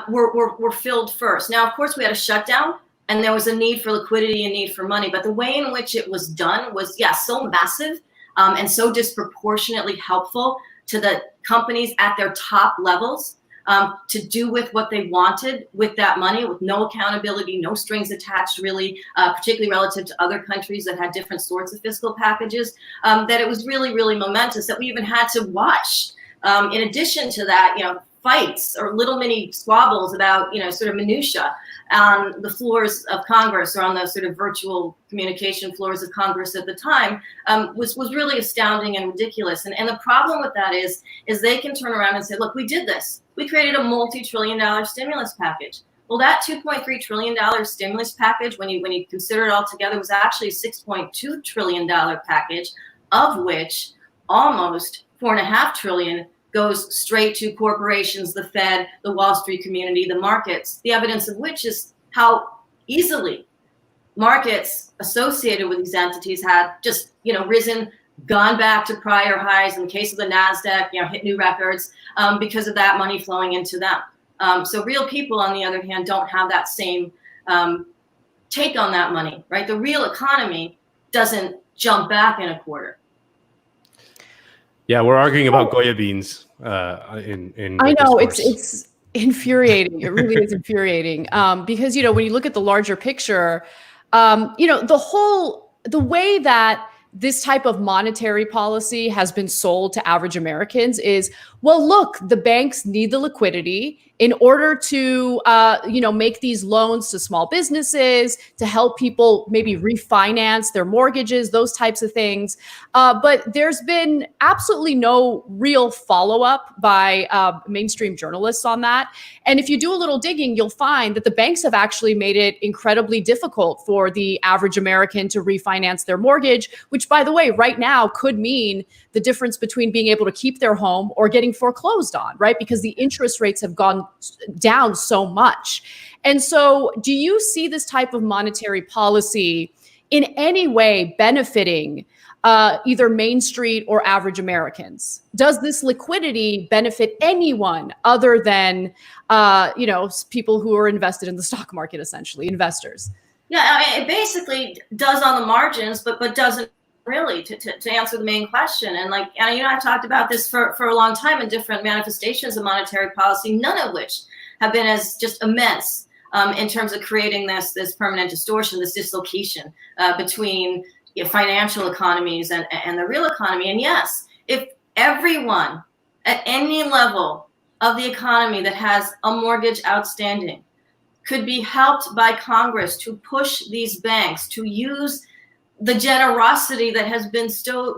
S11: were filled first. Now, of course, we had a shutdown and there was a need for liquidity and need for money, but the way in which it was done was, so massive and so disproportionately helpful to the companies at their top levels to do with what they wanted with that money, with no accountability, no strings attached, really, particularly relative to other countries that had different sorts of fiscal packages, that it was really, really momentous, that we even had to watch. In addition to that, fights or little mini squabbles about, sort of minutia on the floors of Congress or on the sort of virtual communication floors of Congress at the time was really astounding and ridiculous. And the problem with that is they can turn around and say, look, we did this. We created a multi-trillion-dollar stimulus package. Well, that $2.3 trillion stimulus package, when you consider it all together, was actually a $6.2 trillion package, of which almost $4.5 trillion goes straight to corporations, the Fed, the Wall Street community, the markets, the evidence of which is how easily markets associated with these entities had just, risen, gone back to prior highs. In the case of the NASDAQ, hit new records because of that money flowing into them. So real people, on the other hand, don't have that same take on that money, right? The real economy doesn't jump back in a quarter.
S2: Yeah, we're arguing about Goya beans in
S1: I know
S2: discourse.
S1: it's infuriating. It really is infuriating because when you look at the larger picture, the way that this type of monetary policy has been sold to average Americans is, well, look, the banks need the liquidity in order to, make these loans to small businesses, to help people maybe refinance their mortgages, those types of things. But there's been absolutely no real follow-up by mainstream journalists on that. And if you do a little digging, you'll find that the banks have actually made it incredibly difficult for the average American to refinance their mortgage, which, by the way, right now could mean the difference between being able to keep their home or getting foreclosed on, right? Because the interest rates have gone down so much. And so do you see this type of monetary policy in any way benefiting either Main Street or average Americans? Does this liquidity benefit anyone other than, people who are invested in the stock market, essentially, investors?
S11: Yeah, it basically does on the margins, but doesn't really to answer the main question. And I've talked about this for a long time in different manifestations of monetary policy, none of which have been as just immense in terms of creating this permanent distortion, this dislocation between financial economies and the real economy. And yes, If everyone at any level of the economy that has a mortgage outstanding could be helped by Congress to push these banks to use the generosity that has been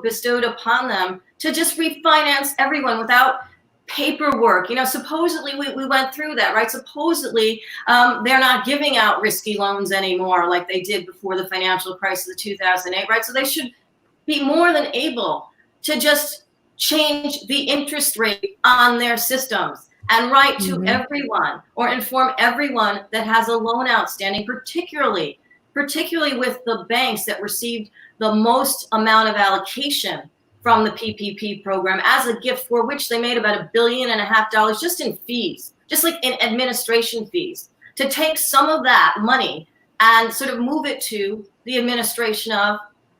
S11: bestowed upon them to just refinance everyone without paperwork. Supposedly we went through that, right? Supposedly they're not giving out risky loans anymore like they did before the financial crisis of 2008, right? So they should be more than able to just change the interest rate on their systems and write to everyone or inform everyone that has a loan outstanding, particularly with the banks that received the most amount of allocation from the PPP program as a gift, for which they made about $1.5 billion just in fees, just like in administration fees, to take some of that money and sort of move it to the administration of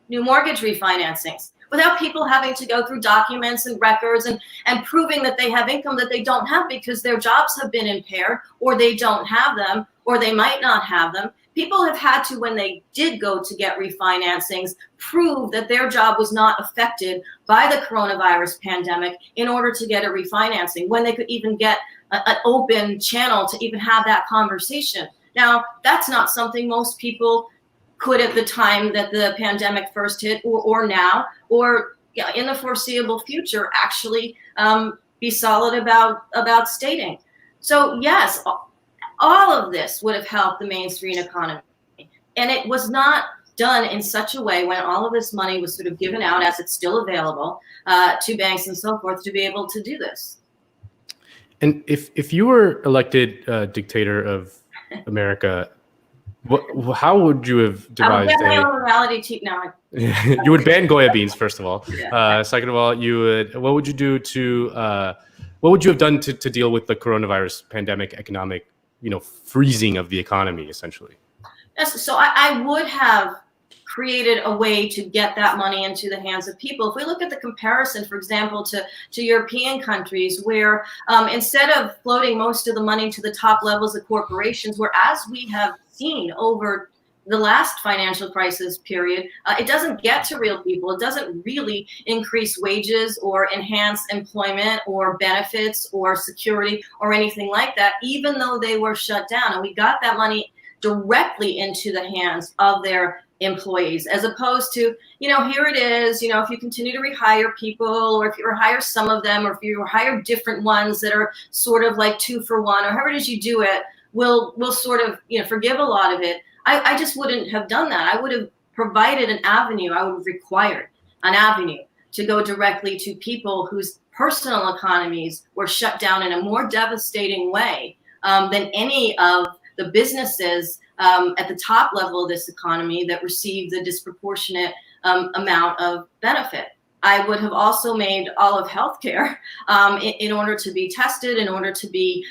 S11: new mortgage refinancings, without people having to go through documents and records and proving that they have income that they don't have because their jobs have been impaired, or they don't have them, or they might not have them. People have had to, when they did go to get refinancings, prove that their job was not affected by the coronavirus pandemic in order to get a refinancing, when they could even get an open channel to even have that conversation. Now, that's not something most people could at the time that the pandemic first hit, or now, or in the foreseeable future, actually be solid about stating. So yes, all of this would have helped the mainstream economy. And it was not done in such a way, when all of this money was sort of given out, as it's still available to banks and so forth, to be able to do this.
S2: And if you were elected dictator of America, how would you have devised
S11: I would get my own reality TV now.
S2: You would ban Goya beans, first of all.
S11: Yeah.
S2: Second of all, what would you do what would you have done to deal with the coronavirus pandemic economic, freezing of the economy, essentially?
S11: Yes, so I would have created a way to get that money into the hands of people. If we look at the comparison, for example, to European countries, where instead of floating most of the money to the top levels of corporations, where, as we have seen over the last financial crisis period, it doesn't get to real people. It doesn't really increase wages or enhance employment or benefits or security or anything like that, even though they were shut down. And we got that money directly into the hands of their employees, as opposed to, here it is, if you continue to rehire people, or if you rehire some of them, or if you rehire different ones that are sort of like 2 for 1, or however it is you do it, we'll sort of, forgive a lot of it. I just wouldn't have done that. I would have provided an avenue. I would have required an avenue to go directly to people whose personal economies were shut down in a more devastating way than any of the businesses at the top level of this economy that receive the disproportionate amount of benefit. I would have also made all of healthcare in order to be tested, in order to be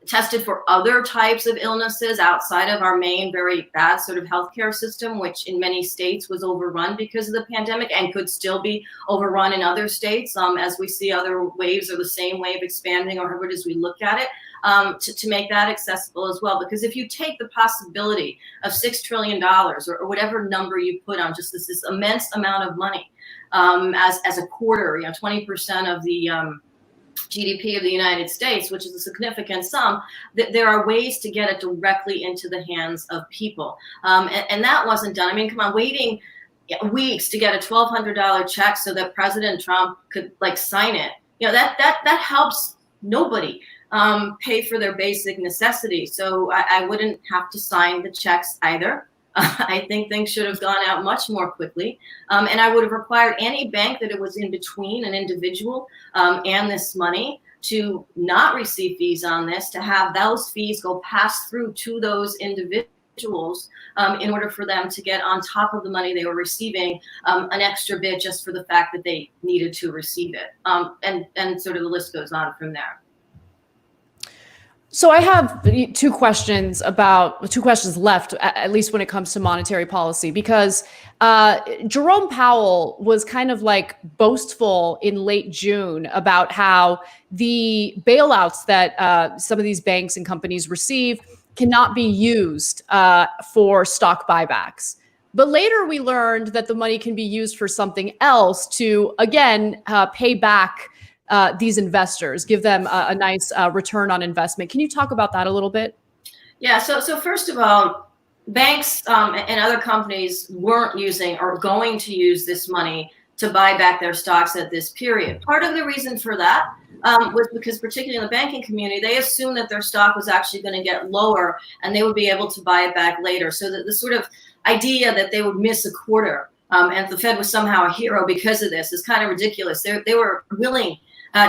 S11: tested for other types of illnesses outside of our main very bad sort of healthcare system, which in many states was overrun because of the pandemic and could still be overrun in other states as we see other waves or the same wave expanding, or however it is we look at it, to make that accessible as well. Because if you take the possibility of $6 trillion or whatever number you put on just this immense amount of money as a quarter, 20% of the GDP of the United States, which is a significant sum, that there are ways to get it directly into the hands of people. And that wasn't done. I mean, come on, waiting weeks to get a $1,200 check so that President Trump could sign it. That helps nobody pay for their basic necessities. So I wouldn't have to sign the checks either. I think things should have gone out much more quickly. And I would have required any bank that it was in between an individual and this money to not receive fees on this, to have those fees go pass through to those individuals in order for them to get on top of the money they were receiving an extra bit just for the fact that they needed to receive it. And sort of the list goes on from there.
S1: So I have two questions left, at least when it comes to monetary policy, because Jerome Powell was kind of boastful in late June about how the bailouts that some of these banks and companies receive cannot be used for stock buybacks. But later we learned that the money can be used for something else to, again, pay back these investors, give them a nice return on investment. Can you talk about that a little bit?
S11: Yeah, so first of all, banks and other companies weren't using or going to use this money to buy back their stocks at this period. Part of the reason for that was because, particularly in the banking community, they assumed that their stock was actually going to get lower and they would be able to buy it back later. So that the sort of idea that they would miss a quarter and the Fed was somehow a hero because of this is kind of ridiculous. They were willing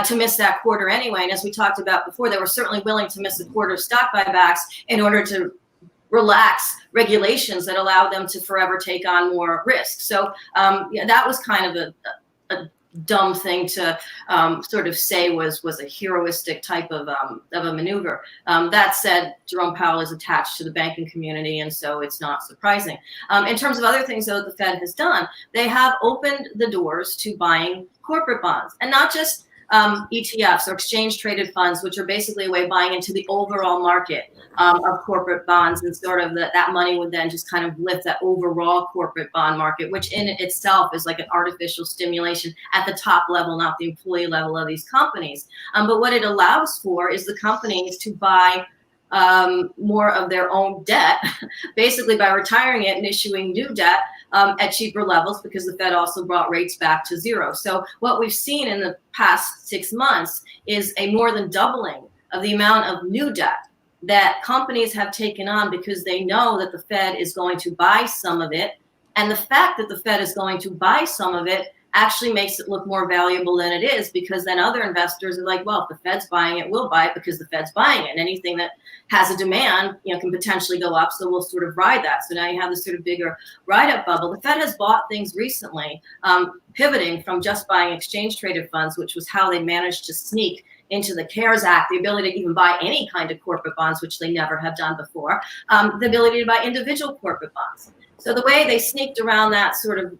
S11: to miss that quarter anyway. And as we talked about before, they were certainly willing to miss a quarter of stock buybacks in order to relax regulations that allow them to forever take on more risk. So yeah, that was kind of a dumb thing to sort of say was a heroistic type of a maneuver. That said, Jerome Powell is attached to the banking community, and so it's not surprising. In terms of other things, though, the Fed has done, they have opened the doors to buying corporate bonds, and not just ETFs or exchange traded funds, which are basically a way of buying into the overall market of corporate bonds, and sort of that money would then just kind of lift that overall corporate bond market, which in itself is like an artificial stimulation at the top level, not the employee level of these companies. But what it allows for is the companies to buy more of their own debt, basically by retiring it and issuing new debt at cheaper levels, because the Fed also brought rates back to zero. So what we've seen in the past 6 months is a more than doubling of the amount of new debt that companies have taken on because they know that the Fed is going to buy some of it. And the fact that the Fed is going to buy some of it actually makes it look more valuable than it is, because then other investors are like, well, if the Fed's buying it, we'll buy it because the Fed's buying it. And anything that has a demand, can potentially go up. So we'll sort of ride that. So now you have this sort of bigger ride-up bubble. The Fed has bought things recently, pivoting from just buying exchange-traded funds, which was how they managed to sneak into the CARES Act, the ability to even buy any kind of corporate bonds, which they never have done before, the ability to buy individual corporate bonds. So the way they sneaked around that sort of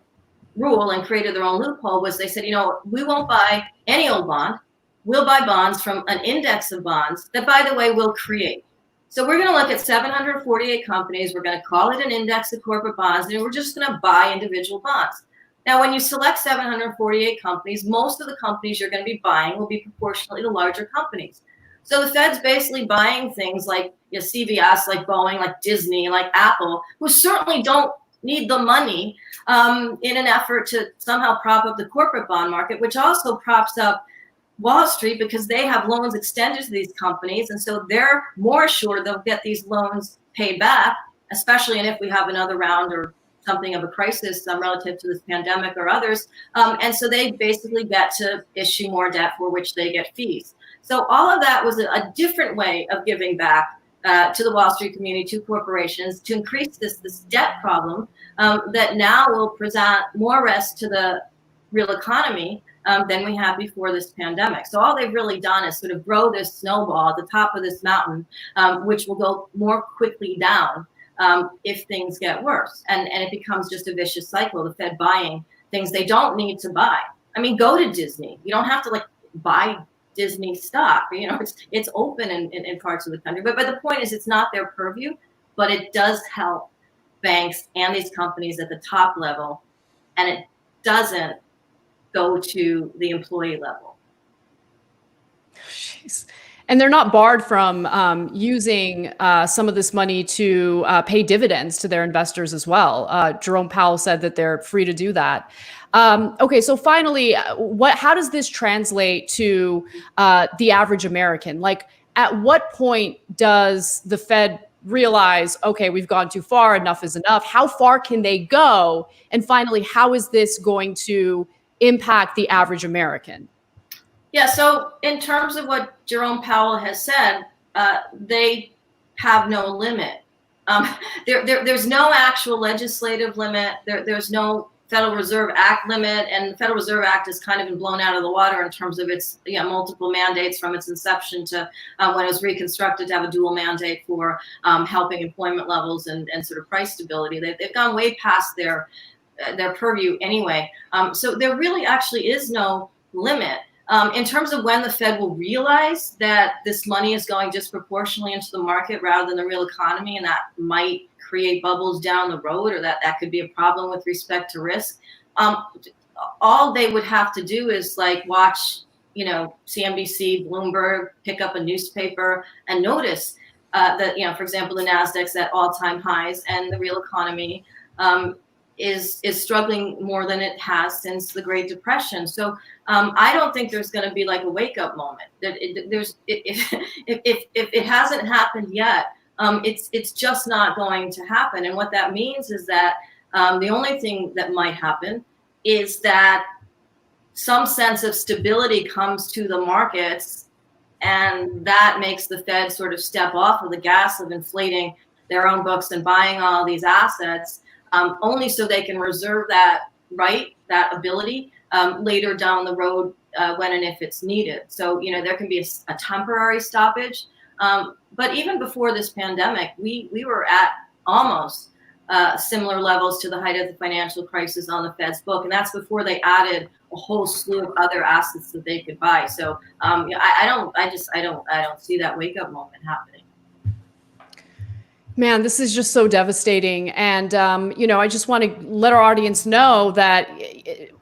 S11: rule and created their own loophole was they said, we won't buy any old bond. We'll buy bonds from an index of bonds that, by the way, we'll create. So we're going to look at 748 companies. We're going to call it an index of corporate bonds, and we're just going to buy individual bonds. Now, when you select 748 companies, most of the companies you're going to be buying will be proportionally the larger companies. So the Fed's basically buying things like CVS, like Boeing, like Disney, like Apple, who certainly don't need the money in an effort to somehow prop up the corporate bond market, which also props up Wall Street because they have loans extended to these companies. And so they're more assured they'll get these loans paid back, especially if we have another round or something of a crisis relative to this pandemic or others. And so they basically get to issue more debt for which they get fees. So all of that was a different way of giving back to the Wall Street community, to corporations, to increase this debt problem that now will present more risk to the real economy than we had before this pandemic. So all they've really done is sort of grow this snowball at the top of this mountain, which will go more quickly down if things get worse. And it becomes just a vicious cycle, the Fed buying things they don't need to buy. I mean, go to Disney. You don't have to buy Disney stock. It's open in parts of the country. But the point is, it's not their purview, but it does help banks and these companies at the top level, and it doesn't go to the employee level.
S1: Jeez. And they're not barred from using some of this money to pay dividends to their investors as well. Jerome Powell said that they're free to do that. Okay, so finally, how does this translate to the average American? At what point does the Fed realize, okay, we've gone too far, enough is enough? How far can they go? And finally, how is this going to impact the average American?
S11: Yeah, so in terms of what Jerome Powell has said, they have no limit. There's no actual legislative limit. There's no Federal Reserve Act limit, and the Federal Reserve Act has kind of been blown out of the water in terms of its multiple mandates from its inception to when it was reconstructed to have a dual mandate for helping employment levels and sort of price stability. They've gone way past their purview anyway. So there really actually is no limit. In terms of when the Fed will realize that this money is going disproportionately into the market rather than the real economy, and that might create bubbles down the road, or that could be a problem with respect to risk. All they would have to do is like watch, CNBC, Bloomberg, pick up a newspaper and notice that, for example, the Nasdaq's at all-time highs and the real economy is struggling more than it has since the Great Depression. So I don't think there's going to be like a wake-up moment. If it hasn't happened yet, it's just not going to happen. And what that means is that the only thing that might happen is that some sense of stability comes to the markets, and that makes the Fed sort of step off of the gas of inflating their own books and buying all these assets, only so they can reserve that ability later down the road when and if it's needed. So, there can be a temporary stoppage. But even before this pandemic, we were at almost similar levels to the height of the financial crisis on the Fed's book, and that's before they added a whole slew of other assets that they could buy. So I don't see that wake up moment happening.
S1: Man, this is just so devastating. And, I just want to let our audience know that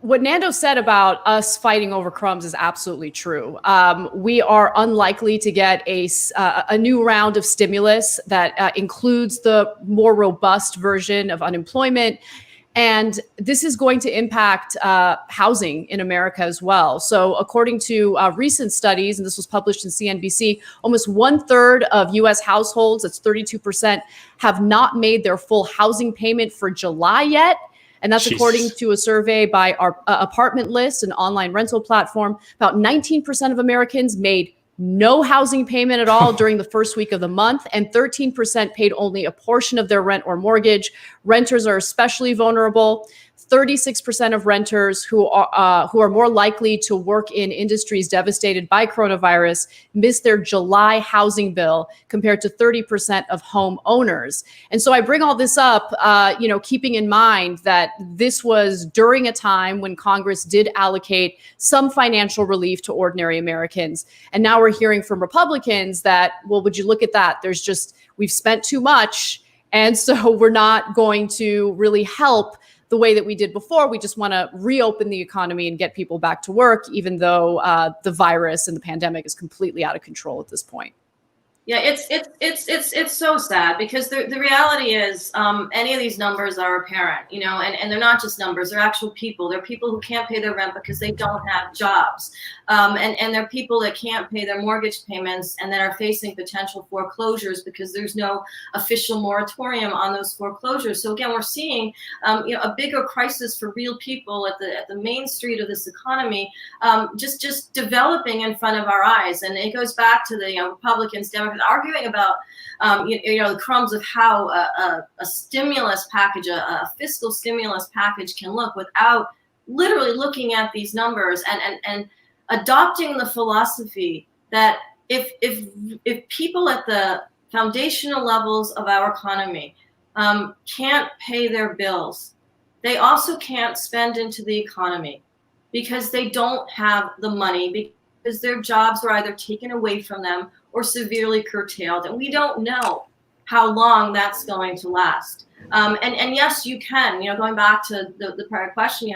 S1: what Nando said about us fighting over crumbs is absolutely true. We are unlikely to get a new round of stimulus that includes the more robust version of unemployment. And this is going to impact housing in America as well. So according to recent studies, and this was published in CNBC, almost 1/3 of US households, that's 32%, have not made their full housing payment for July yet. And that's according to a survey by our Apartment List, an online rental platform. About 19% of Americans made no housing payment at all during the first week of the month, and 13% paid only a portion of their rent or mortgage. Renters are especially vulnerable. 36% of renters who are more likely to work in industries devastated by coronavirus missed their July housing bill, compared to 30% of homeowners. And so I bring all this up, keeping in mind that this was during a time when Congress did allocate some financial relief to ordinary Americans. And now we're hearing from Republicans that, well, would you look at that? We've spent too much. And so we're not going to really help the way that we did before. We just want to reopen the economy and get people back to work, even though the virus and the pandemic is completely out of control at this point.
S11: Yeah, it's so sad, because the reality is any of these numbers are apparent, and they're not just numbers, they're actual people. They're people who can't pay their rent because they don't have jobs. And they're people that can't pay their mortgage payments and that are facing potential foreclosures because there's no official moratorium on those foreclosures. So again, we're seeing a bigger crisis for real people at the main street of this economy, just developing in front of our eyes. And it goes back to the Republicans, Democrats arguing about the crumbs of how a stimulus package, a fiscal stimulus package can look, without literally looking at these numbers and adopting the philosophy that if people at the foundational levels of our economy can't pay their bills, they also can't spend into the economy because they don't have the money, because their jobs are either taken away from them or severely curtailed. And we don't know how long that's going to last. And yes, you can, going back to the prior question,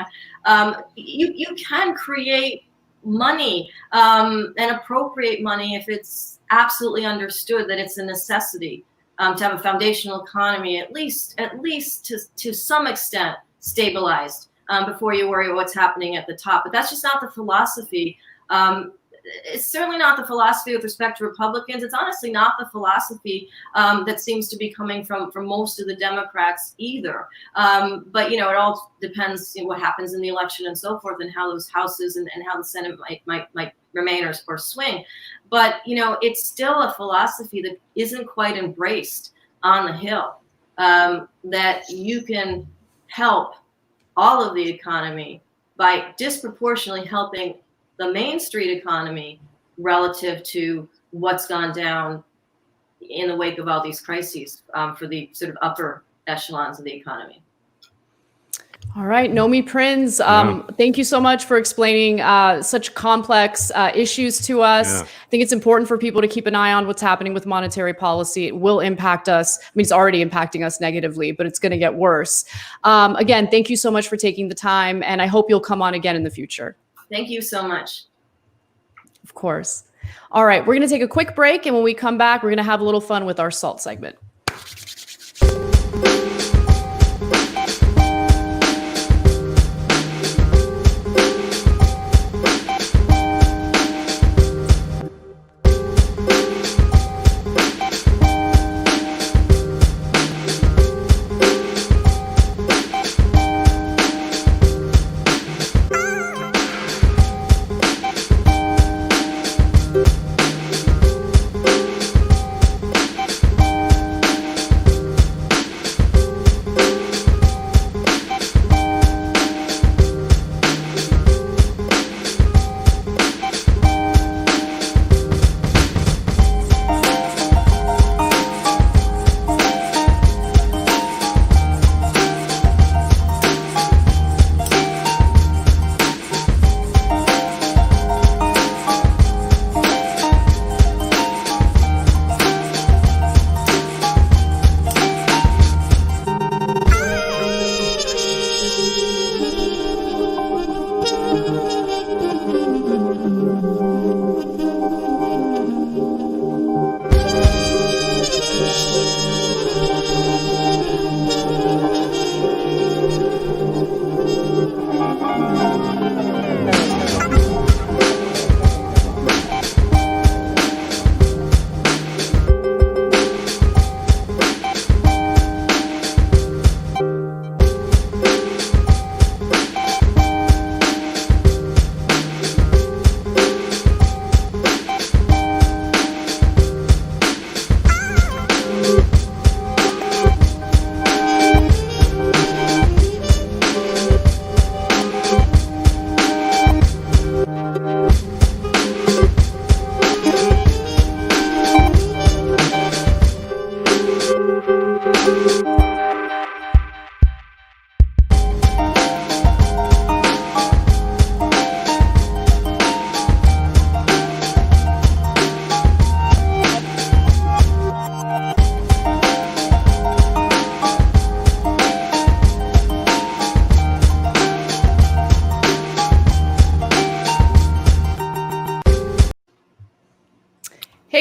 S11: you can create money and appropriate money if it's absolutely understood that it's a necessity to have a foundational economy, at least to some extent stabilized before you worry about what's happening at the top. But that's just not the philosophy. It's certainly not the philosophy with respect to Republicans. It's honestly not the philosophy that seems to be coming from most of the Democrats either. But it all depends what happens in the election and so forth, and how those houses and how the Senate might remain or swing. But it's still a philosophy that isn't quite embraced on the Hill. That you can help all of the economy by disproportionately helping the Main Street economy relative to what's gone down in the wake of all these crises for the sort of upper echelons of the economy.
S1: All right, Nomi Prins, thank you so much for explaining such complex issues to us.
S2: Yeah.
S1: I think it's important for people to keep an eye on what's happening with monetary policy. It will impact us. I mean, it's already impacting us negatively, but it's going to get worse. Again, thank you so much for taking the time, and I hope you'll come on again in the future.
S11: Thank you so much.
S1: Of course. All right, we're going to take a quick break, and when we come back, we're going to have a little fun with our SALT segment.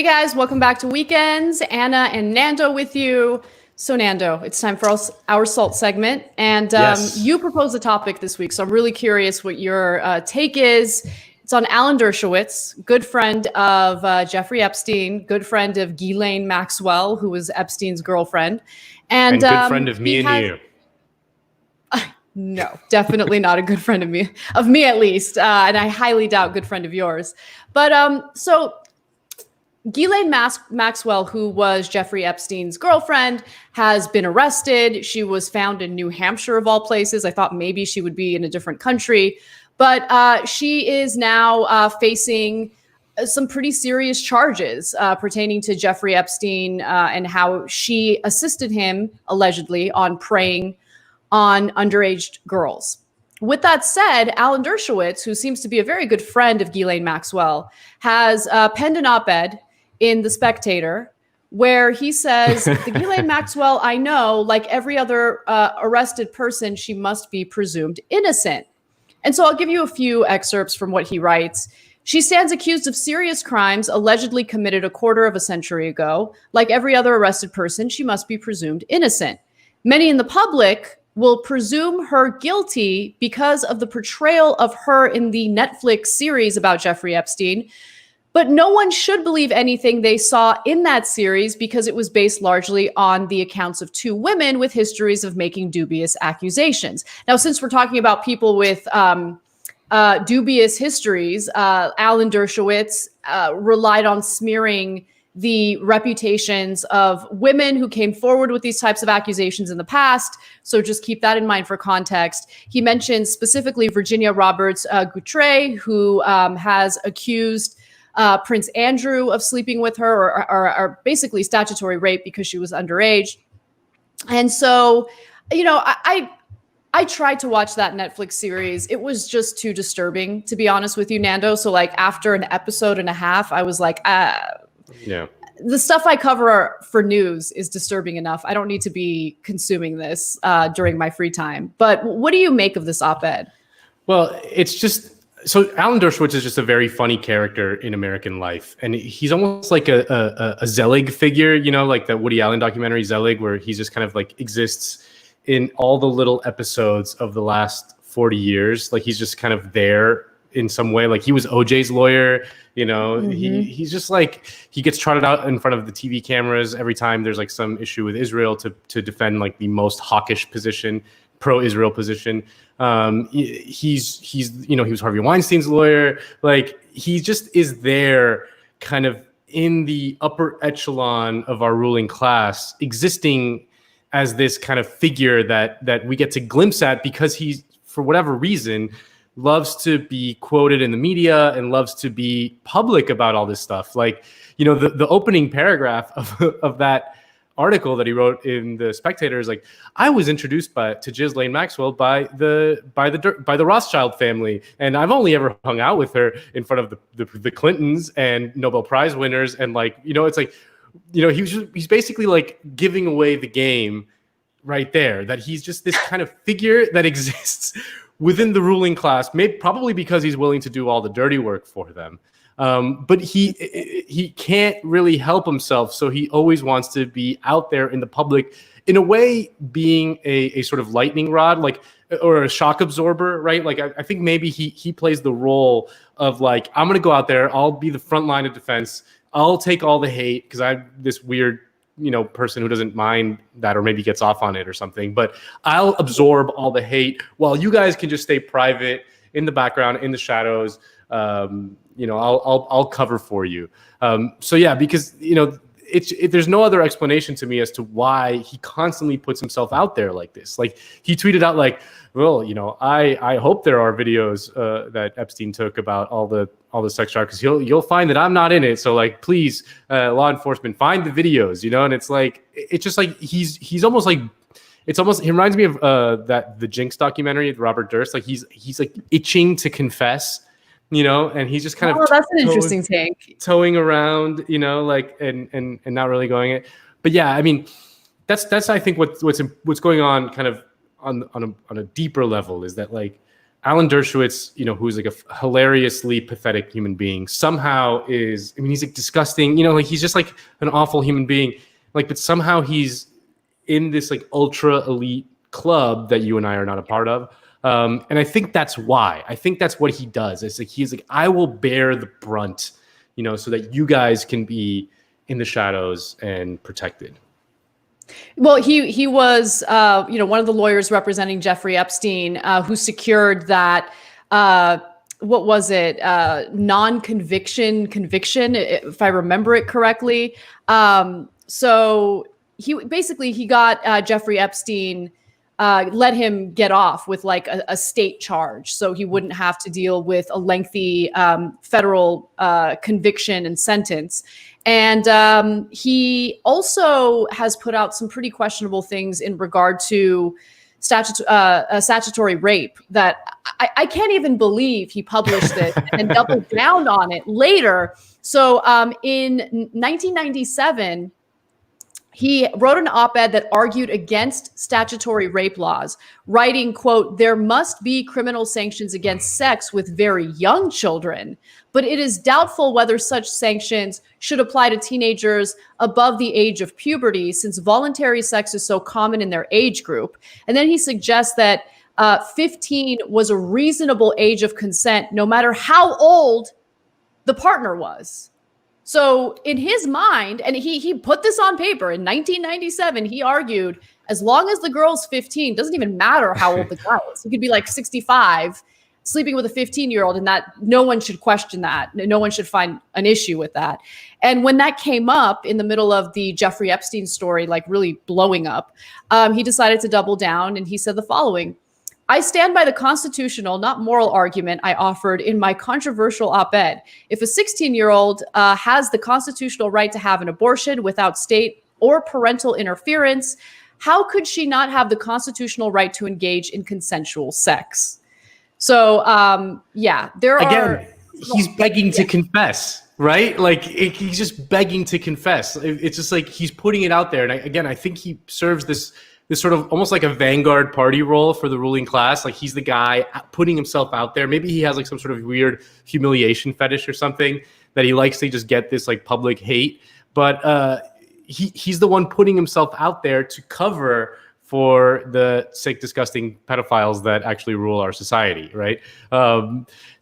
S1: Hey guys, welcome back to Weekends. Anna and Nando with you. So Nando, it's time for our SALT segment. And
S2: Yes.
S1: you proposed a topic this week, so I'm really curious what your take is. It's on Alan Dershowitz, good friend of Jeffrey Epstein, good friend of Ghislaine Maxwell, who was Epstein's girlfriend.
S2: And good friend of me and you.
S1: No, definitely not a good friend of me at least. And I highly doubt good friend of yours. But so Ghislaine Maxwell, who was Jeffrey Epstein's girlfriend, has been arrested. She was found in New Hampshire, of all places. I thought maybe she would be in a different country. But she is now facing some pretty serious charges pertaining to Jeffrey Epstein and how she assisted him, allegedly, on preying on underage girls. With that said, Alan Dershowitz, who seems to be a very good friend of Ghislaine Maxwell, has penned an op-ed in The Spectator where he says, the Ghislaine Maxwell I know, like every other arrested person, she must be presumed innocent. And so I'll give you a few excerpts from what he writes. She stands accused of serious crimes allegedly committed a quarter of a century ago. Like every other arrested person, she must be presumed innocent. Many in the public will presume her guilty because of the portrayal of her in the Netflix series about Jeffrey Epstein. But no one should believe anything they saw in that series because it was based largely on the accounts of two women with histories of making dubious accusations. Now, since we're talking about people with dubious histories, Alan Dershowitz relied on smearing the reputations of women who came forward with these types of accusations in the past. So just keep that in mind for context. He mentions specifically Virginia Roberts Guttray, who has accused Prince Andrew of sleeping with her or basically statutory rape because she was underage. And so, you know, I tried to watch that Netflix series. It was just too disturbing, to be honest with you, Nando. So like after an episode and a half, I was like,
S2: yeah.
S1: The stuff I cover for news is disturbing enough. I don't need to be consuming this during my free time. But what do you make of this op-ed?
S2: Well, it's just, so Alan Dershowitz is just a very funny character in American life. And he's almost like a Zelig figure, you know, like that Woody Allen documentary Zelig, where he just kind of like exists in all the little episodes of the last 40 years. Like he's just kind of there in some way. Like he was OJ's lawyer, you know, he's just like, he gets trotted out in front of the TV cameras every time there's like some issue with Israel to defend like the most hawkish position, pro-Israel position. He's, you know, he was Harvey Weinstein's lawyer. Like he just is there kind of in the upper echelon of our ruling class, existing as this kind of figure that we get to glimpse at because he's, for whatever reason, loves to be quoted in the media and loves to be public about all this stuff. Like, you know, the opening paragraph of that article that he wrote in the Spectator is like, I was introduced to Ghislaine Maxwell by the Rothschild family, and I've only ever hung out with her in front of the Clintons and Nobel Prize winners, and like, you know, it's like, you know, he's basically like giving away the game right there, that he's just this kind of figure that exists within the ruling class, maybe probably because he's willing to do all the dirty work for them. But he can't really help himself. So he always wants to be out there in the public, in a way being a sort of lightning rod, like, or a shock absorber, right? Like I think maybe he plays the role of like, I'm going to go out there, I'll be the front line of defense, I'll take all the hate because I'm this weird, you know, person who doesn't mind that, or maybe gets off on it or something, but I'll absorb all the hate while you guys can just stay private in the background, in the shadows. You know, I'll cover for you. So yeah, because, you know, there's no other explanation to me as to why he constantly puts himself out there like this. Like he tweeted out like, well, you know, I hope there are videos that Epstein took about all the sex charges, because you'll find that I'm not in it. So like, please, law enforcement, find the videos, you know. And it's like, it's just like he's almost like, it's almost, he reminds me of the Jinx documentary with Robert Durst. Like he's like itching to confess, you know, and he's just kind of
S1: that's an interesting take,
S2: towing around, you know, like and not really going it. But yeah, I mean, that's I think what's going on kind of on a deeper level is that like Alan Dershowitz, you know, who's like a hilariously pathetic human being, somehow is, I mean, he's like disgusting, you know, like he's just like an awful human being, like, but somehow he's in this like ultra elite club that you and I are not a part of. And I think that's why. I think that's what he does. It's like he's like, I will bear the brunt, you know, so that you guys can be in the shadows and protected.
S1: Well, he was, you know, one of the lawyers representing Jeffrey Epstein, who secured that, what was it, non-conviction conviction, if I remember it correctly. So he got Jeffrey Epstein, let him get off with like a state charge, so he wouldn't have to deal with a lengthy federal conviction and sentence. And he also has put out some pretty questionable things in regard to statutory rape that I can't even believe he published it and doubled down on it later. So in 1997, he wrote an op-ed that argued against statutory rape laws, writing, quote, "There must be criminal sanctions against sex with very young children, but it is doubtful whether such sanctions should apply to teenagers above the age of puberty, since voluntary sex is so common in their age group." And then he suggests that 15 was a reasonable age of consent, no matter how old the partner was. So in his mind, and he put this on paper in 1997, he argued, as long as the girl's 15, doesn't even matter how old the guy is. He could be like 65, sleeping with a 15-year-old, and that no one should question that. No one should find an issue with that. And when that came up in the middle of the Jeffrey Epstein story, like really blowing up, he decided to double down, and he said the following: "I stand by the constitutional, not moral argument I offered in my controversial op-ed. If a 16-year-old has the constitutional right to have an abortion without state or parental interference, how could she not have the constitutional right to engage in consensual sex? So, yeah, there are...
S2: He's begging to confess, right? Like he's just begging to confess. It's just like he's putting it out there. And I think he serves this sort of almost like a vanguard party role for the ruling class. Like he's the guy putting himself out there. Maybe he has like some sort of weird humiliation fetish or something that he likes to just get this like public hate. But he's the one putting himself out there to cover for the sick, disgusting pedophiles that actually rule our society, right?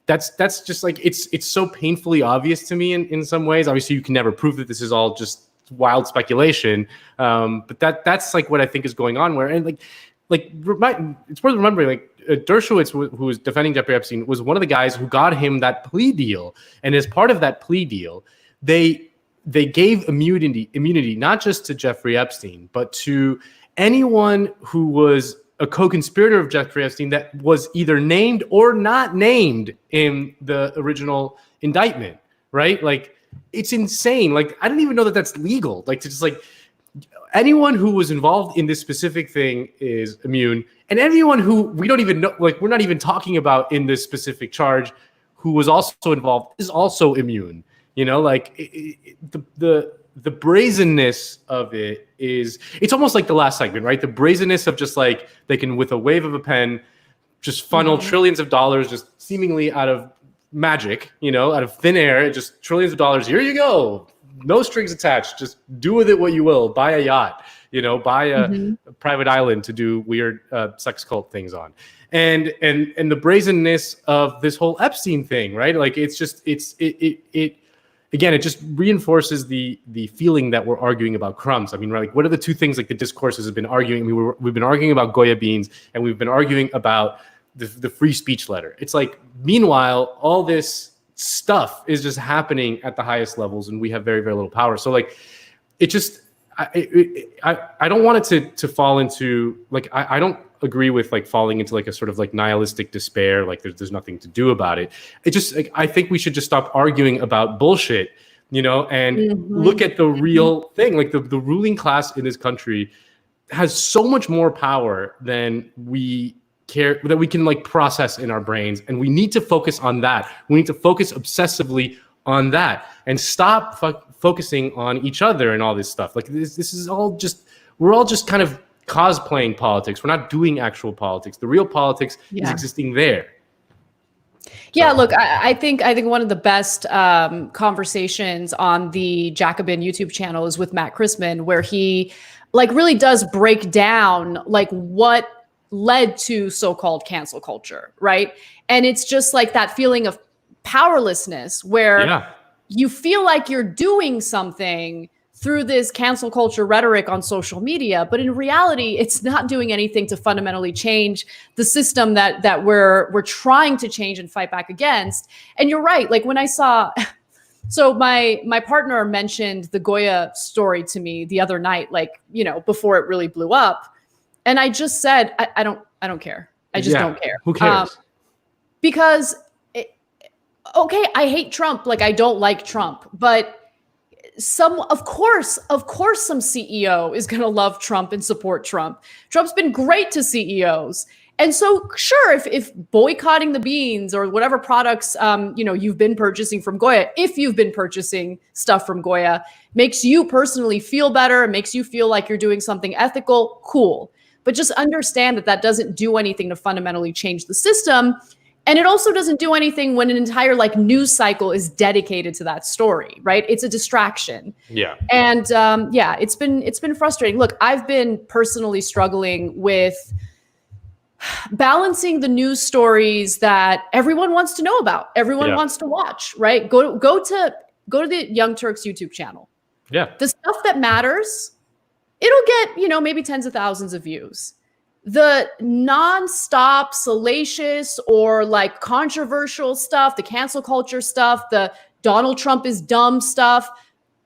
S2: That's just like it's so painfully obvious to me in some ways. Obviously, you can never prove that this is all just wild speculation, but that's like what I think is going on. Where it's worth remembering, like Dershowitz, who was defending Jeffrey Epstein, was one of the guys who got him that plea deal, and as part of that plea deal, they gave immunity not just to Jeffrey Epstein, but to anyone who was a co-conspirator of Jeffrey Epstein that was either named or not named in the original indictment, right? Like, it's insane. Like, I don't even know that that's legal. Like, to just like anyone who was involved in this specific thing is immune, and anyone who we don't even know, like, we're not even talking about in this specific charge, who was also involved is also immune. You know, like the brazenness of it is, it's almost like the last segment, right? The brazenness of just like, they can, with a wave of a pen, just funnel trillions of dollars, just seemingly out of magic, you know, out of thin air, just trillions of dollars. Here you go. No strings attached. Just do with it what you will. Buy a yacht, you know, buy a private island to do weird sex cult things on. And the brazenness of this whole Epstein thing, right? Like, it's just, again, it just reinforces the feeling that we're arguing about crumbs. I mean, like, what are the two things like the discourses have been arguing? I mean, we've been arguing about Goya beans, and we've been arguing about the free speech letter. It's like, meanwhile, all this stuff is just happening at the highest levels, and we have very, very little power. So like, it just, I don't want it to fall into like, I don't agree with like falling into like a sort of like nihilistic despair, like there's nothing to do about it. It just, like, I think we should just stop arguing about bullshit, you know, and look at the real thing. Like the ruling class in this country has so much more power than we care, that we can like process in our brains, and we need to focus on that. We need to focus obsessively on that and stop focusing on each other and all this stuff. Like this is all just, we're all just kind of cosplaying politics. We're not doing actual politics. The real politics is existing there.
S1: Yeah, look, I think one of the best conversations on the Jacobin YouTube channel is with Matt Christman, where he like really does break down like what led to so-called cancel culture, right? And it's just like that feeling of powerlessness where you feel like you're doing something through this cancel culture rhetoric on social media, but in reality, it's not doing anything to fundamentally change the system that we're trying to change and fight back against. And you're right. Like when I saw, so my partner mentioned the Goya story to me the other night, like, you know, before it really blew up, and I just said, I don't care. I just don't care.
S2: Who cares?
S1: Because okay, I hate Trump. Like, I don't like Trump, but of course, some CEO is going to love Trump and support Trump. Trump's been great to CEOs. And so, sure, if boycotting the beans or whatever products, you know, you've been purchasing from Goya, if you've been purchasing stuff from Goya, makes you personally feel better, makes you feel like you're doing something ethical, cool. But just understand that that doesn't do anything to fundamentally change the system. And it also doesn't do anything when an entire like news cycle is dedicated to that story, right? It's a distraction.
S2: Yeah.
S1: And it's been frustrating. Look, I've been personally struggling with balancing the news stories that everyone wants to know about, everyone wants to watch, right? Go to the Young Turks YouTube channel.
S2: Yeah.
S1: The stuff that matters, it'll get, you know, maybe tens of thousands of views. The nonstop salacious or like controversial stuff, the cancel culture stuff, the Donald Trump is dumb stuff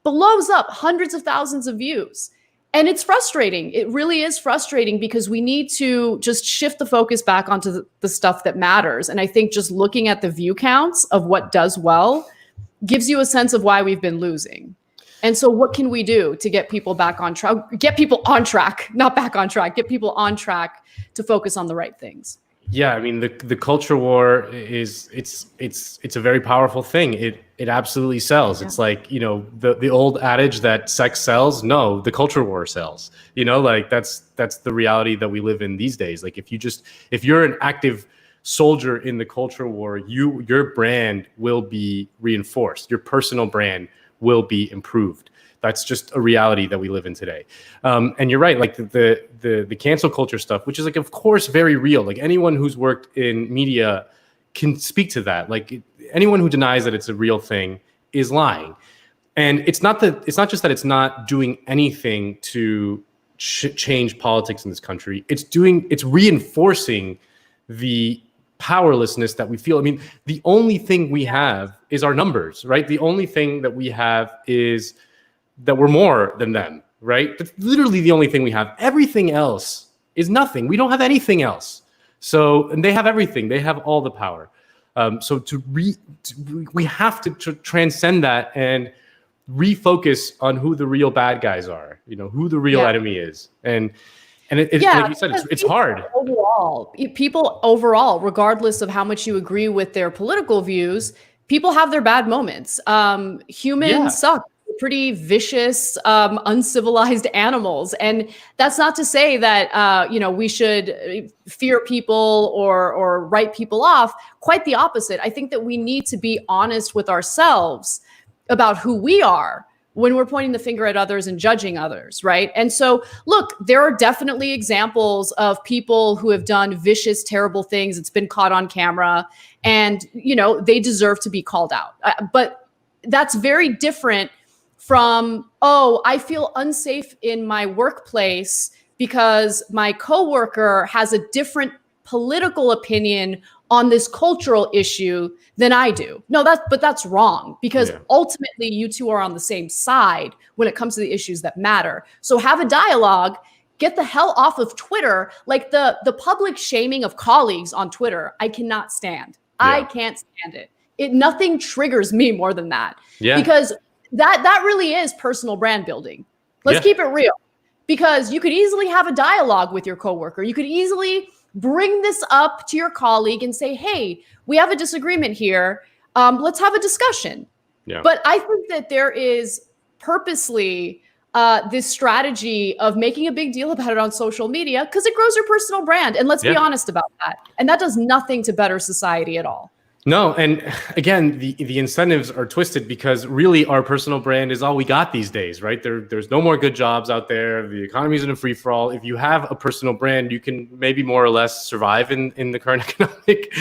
S1: blows up hundreds of thousands of views. And it's frustrating. It really is frustrating because we need to just shift the focus back onto the stuff that matters. And I think just looking at the view counts of what does well gives you a sense of why we've been losing. And so what can we do to get people back on track, get people on track, not back on track, get people on track to focus on the right things?
S2: Yeah, I mean, the culture war is it's a very powerful thing. It absolutely sells. Yeah. It's like, you know, the old adage that sex sells. No, the culture war sells. You know, like that's the reality that we live in these days. Like if you're an active soldier in the culture war, your brand will be reinforced. Your personal brand will be improved. That's just a reality that we live in today. And you're right, like the cancel culture stuff, which is like, of course, very real. Like anyone who's worked in media can speak to that. Like anyone who denies that it's a real thing is lying. And it's not just that it's not doing anything to change politics in this country. It's reinforcing the powerlessness that we feel. I mean, the only thing we have is our numbers, right? The only thing that we have is that we're more than them, right? That's literally the only thing we have. Everything else is nothing. We don't have anything else. So, and they have everything. They have all the power. So we have to transcend that and refocus on who the real bad guys are, you know, who the real enemy is. And like you said, it's hard.
S1: People overall, regardless of how much you agree with their political views, people have their bad moments. Humans suck. Pretty vicious, uncivilized animals. And that's not to say that, you know, we should fear people or write people off. Quite the opposite. I think that we need to be honest with ourselves about who we are when we're pointing the finger at others and judging others, right? And so, look, there are definitely examples of people who have done vicious, terrible things. It's been caught on camera and, you know, they deserve to be called out. But that's very different from, oh, I feel unsafe in my workplace because my coworker has a different political opinion on this cultural issue than I do. No, that's wrong, because ultimately you two are on the same side when it comes to the issues that matter. So have a dialogue, get the hell off of Twitter. Like the public shaming of colleagues on Twitter, I cannot stand. I can't stand it. Nothing triggers me more than that. Because that really is personal brand building. Let's keep it real, because you could easily have a dialogue with your coworker. You could easily bring this up to your colleague and say, hey, we have a disagreement here. Let's have a discussion. But I think that there is purposely this strategy of making a big deal about it on social media because it grows your personal brand. And let's be honest about that. And that does nothing to better society at all.
S2: No, and again, the incentives are twisted because really our personal brand is all we got these days, right? There's no more good jobs out there. The economy's in a free for all. If you have a personal brand, you can maybe more or less survive in the current economic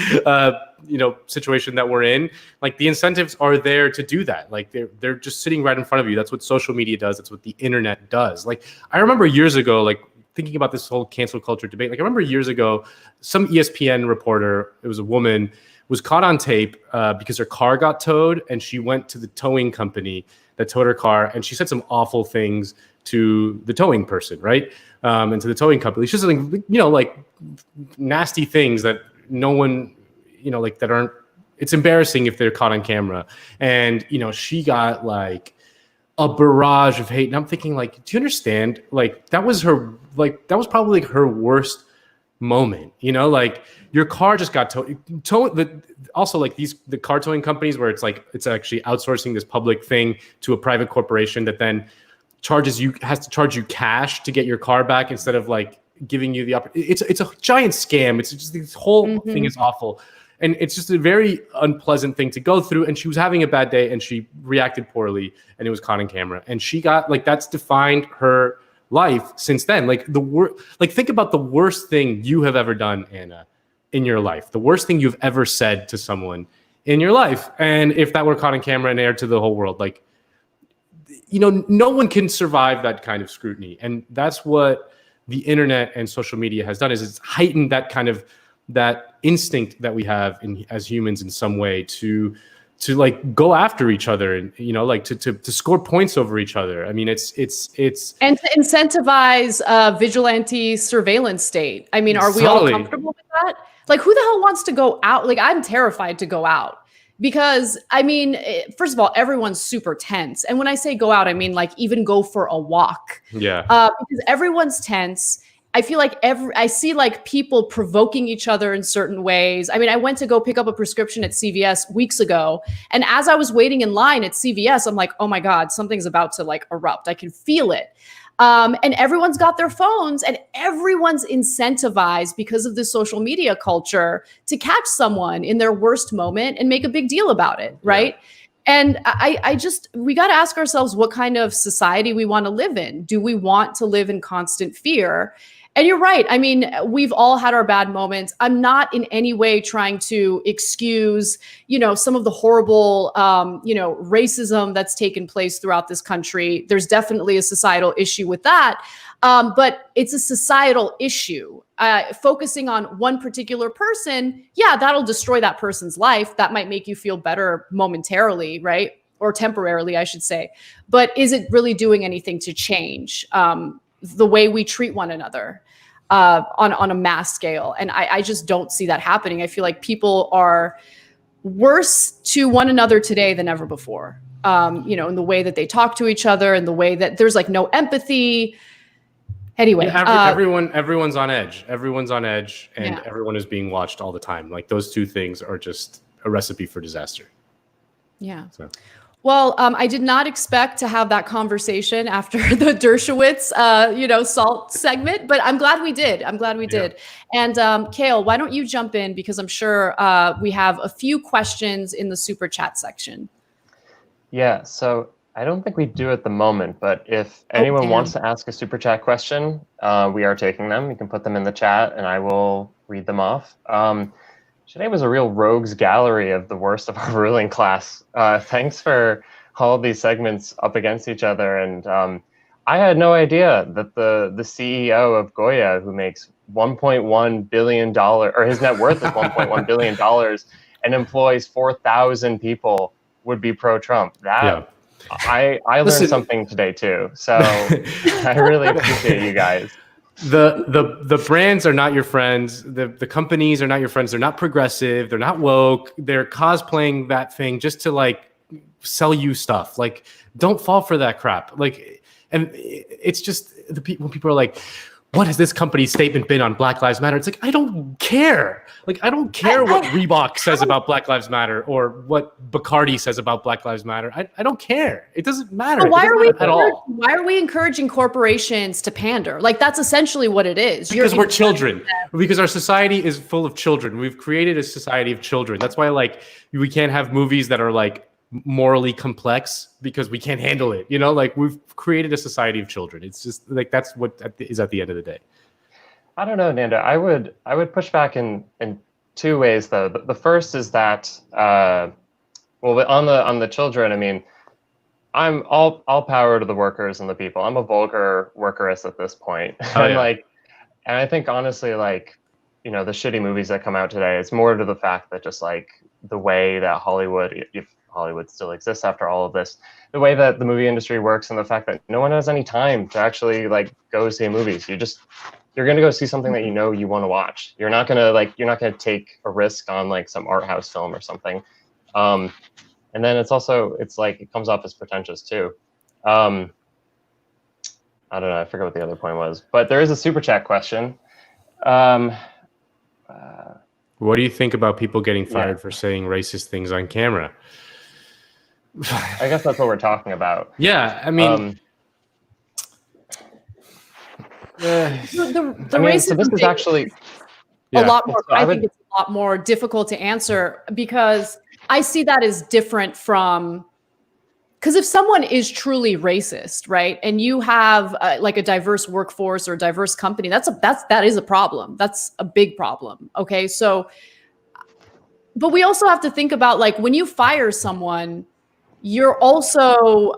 S2: situation that we're in. Like the incentives are there to do that. Like they're just sitting right in front of you. That's what social media does. That's what the internet does. Like I remember years ago, like thinking about this whole cancel culture debate. Like I remember years ago, some ESPN reporter, it was a woman, was caught on tape because her car got towed, and she went to the towing company that towed her car, and she said some awful things to the towing person, right? And to the towing company. She's just like nasty things that no one, like that aren't. It's embarrassing if they're caught on camera, and she got like a barrage of hate. And I'm thinking, like, do you understand? Like that was probably like her worst moment, like your car just got towed. Also, like the car towing companies where it's actually outsourcing this public thing to a private corporation that then has to charge you cash to get your car back instead of like giving you the opportunity. It's a giant scam. It's just this whole thing is awful. And it's just a very unpleasant thing to go through. And she was having a bad day and she reacted poorly and it was caught on camera. And she got that's defined her life since then. Think about the worst thing you have ever done, Anna, in your life. The worst thing you've ever said to someone in your life. And if that were caught on camera and aired to the whole world, no one can survive that kind of scrutiny. And that's what the internet and social media has done, is it's heightened that kind of that instinct that we have as humans in some way to like go after each other and to score points over each other. I mean, it's
S1: and to incentivize vigilante surveillance state. I mean, are we all comfortable with that? Like, who the hell wants to go out? Like, I'm terrified to go out Because I mean, first of all, everyone's super tense. And when I say go out, I mean like even go for a walk.
S2: Yeah.
S1: Because everyone's tense. I feel like I see like people provoking each other in certain ways. I mean, I went to go pick up a prescription at CVS weeks ago. And as I was waiting in line at CVS, I'm like, oh my God, something's about to like erupt. I can feel it. And everyone's got their phones and everyone's incentivized because of this social media culture to catch someone in their worst moment and make a big deal about it. Right. Yeah. And we got to ask ourselves what kind of society we want to live in. Do we want to live in constant fear? And you're right. I mean, we've all had our bad moments. I'm not in any way trying to excuse, some of the horrible, racism that's taken place throughout this country. There's definitely a societal issue with that. But it's a societal issue. Focusing on one particular person, yeah, that'll destroy that person's life. That might make you feel better momentarily, right? Or temporarily, I should say. But is it really doing anything to change the way we treat one another on a mass scale? And I just don't see that happening. I feel like people are worse to one another today than ever before, in the way that they talk to each other and the way that there's like no empathy. Anyway,
S2: everyone's on edge. Everyone's on edge, and everyone is being watched all the time. Like those two things are just a recipe for disaster.
S1: Yeah. So. Well, I did not expect to have that conversation after the Dershowitz, SALT segment, but I'm glad we did. Did. And Kale, why don't you jump in? Because I'm sure we have a few questions in the super chat section.
S12: Yeah, so I don't think we do at the moment, but if anyone wants to ask a super chat question, we are taking them. You can put them in the chat and I will read them off. Today was a real rogues gallery of the worst of our ruling class. Thanks for all of these segments up against each other. And I had no idea that the CEO of Goya, who makes $1.1 billion, or his net worth is $1.1 billion, and employs 4,000 people, would be pro-Trump. I learned something today too. So I really appreciate you guys.
S2: The brands are not your friends. The companies are not your friends. They're not progressive. They're not woke. They're cosplaying that thing just to like sell you stuff. Like, don't fall for that crap. Like, and it's just when people are like, what has this company's statement been on Black Lives Matter? It's like, I don't care. Like, I don't care what Reebok says about Black Lives Matter or what Bacardi says about Black Lives Matter. I don't care. It doesn't matter.
S1: Why are we encouraging corporations to pander? Like, that's essentially what it is.
S2: Because we're children. Because our society is full of children. We've created a society of children. That's why, like, we can't have movies that are like morally complex because we can't handle it. Like, we've created a society of children. It's just like that's what is at the end of the day.
S12: I don't know, Nando. I would push back in two ways though. The first is that on the children, I mean, I'm all power to the workers and the people. I'm a vulgar workerist at this point. And I think honestly, like, the shitty movies that come out today, it's more to the fact that just like the way that Hollywood, if Hollywood still exists after all of this, the way that the movie industry works and the fact that no one has any time to actually like go see movies. You're going to go see something that you want to watch. You're not going to take a risk on like some art house film or something. And then it's like, it comes off as pretentious too. I don't know. I forget what the other point was, but there is a super chat question.
S2: What do you think about people getting fired for saying racist things on camera?
S12: I guess that's what we're talking about.
S2: Yeah, I mean,
S1: racism
S12: so this is actually
S1: a lot more. I think it's a lot more difficult to answer because I see that as different from. Because if someone is truly racist, right, and you have like a diverse workforce or a diverse company, that is a problem. That's a big problem. Okay, so, but we also have to think about like when you fire someone, you're also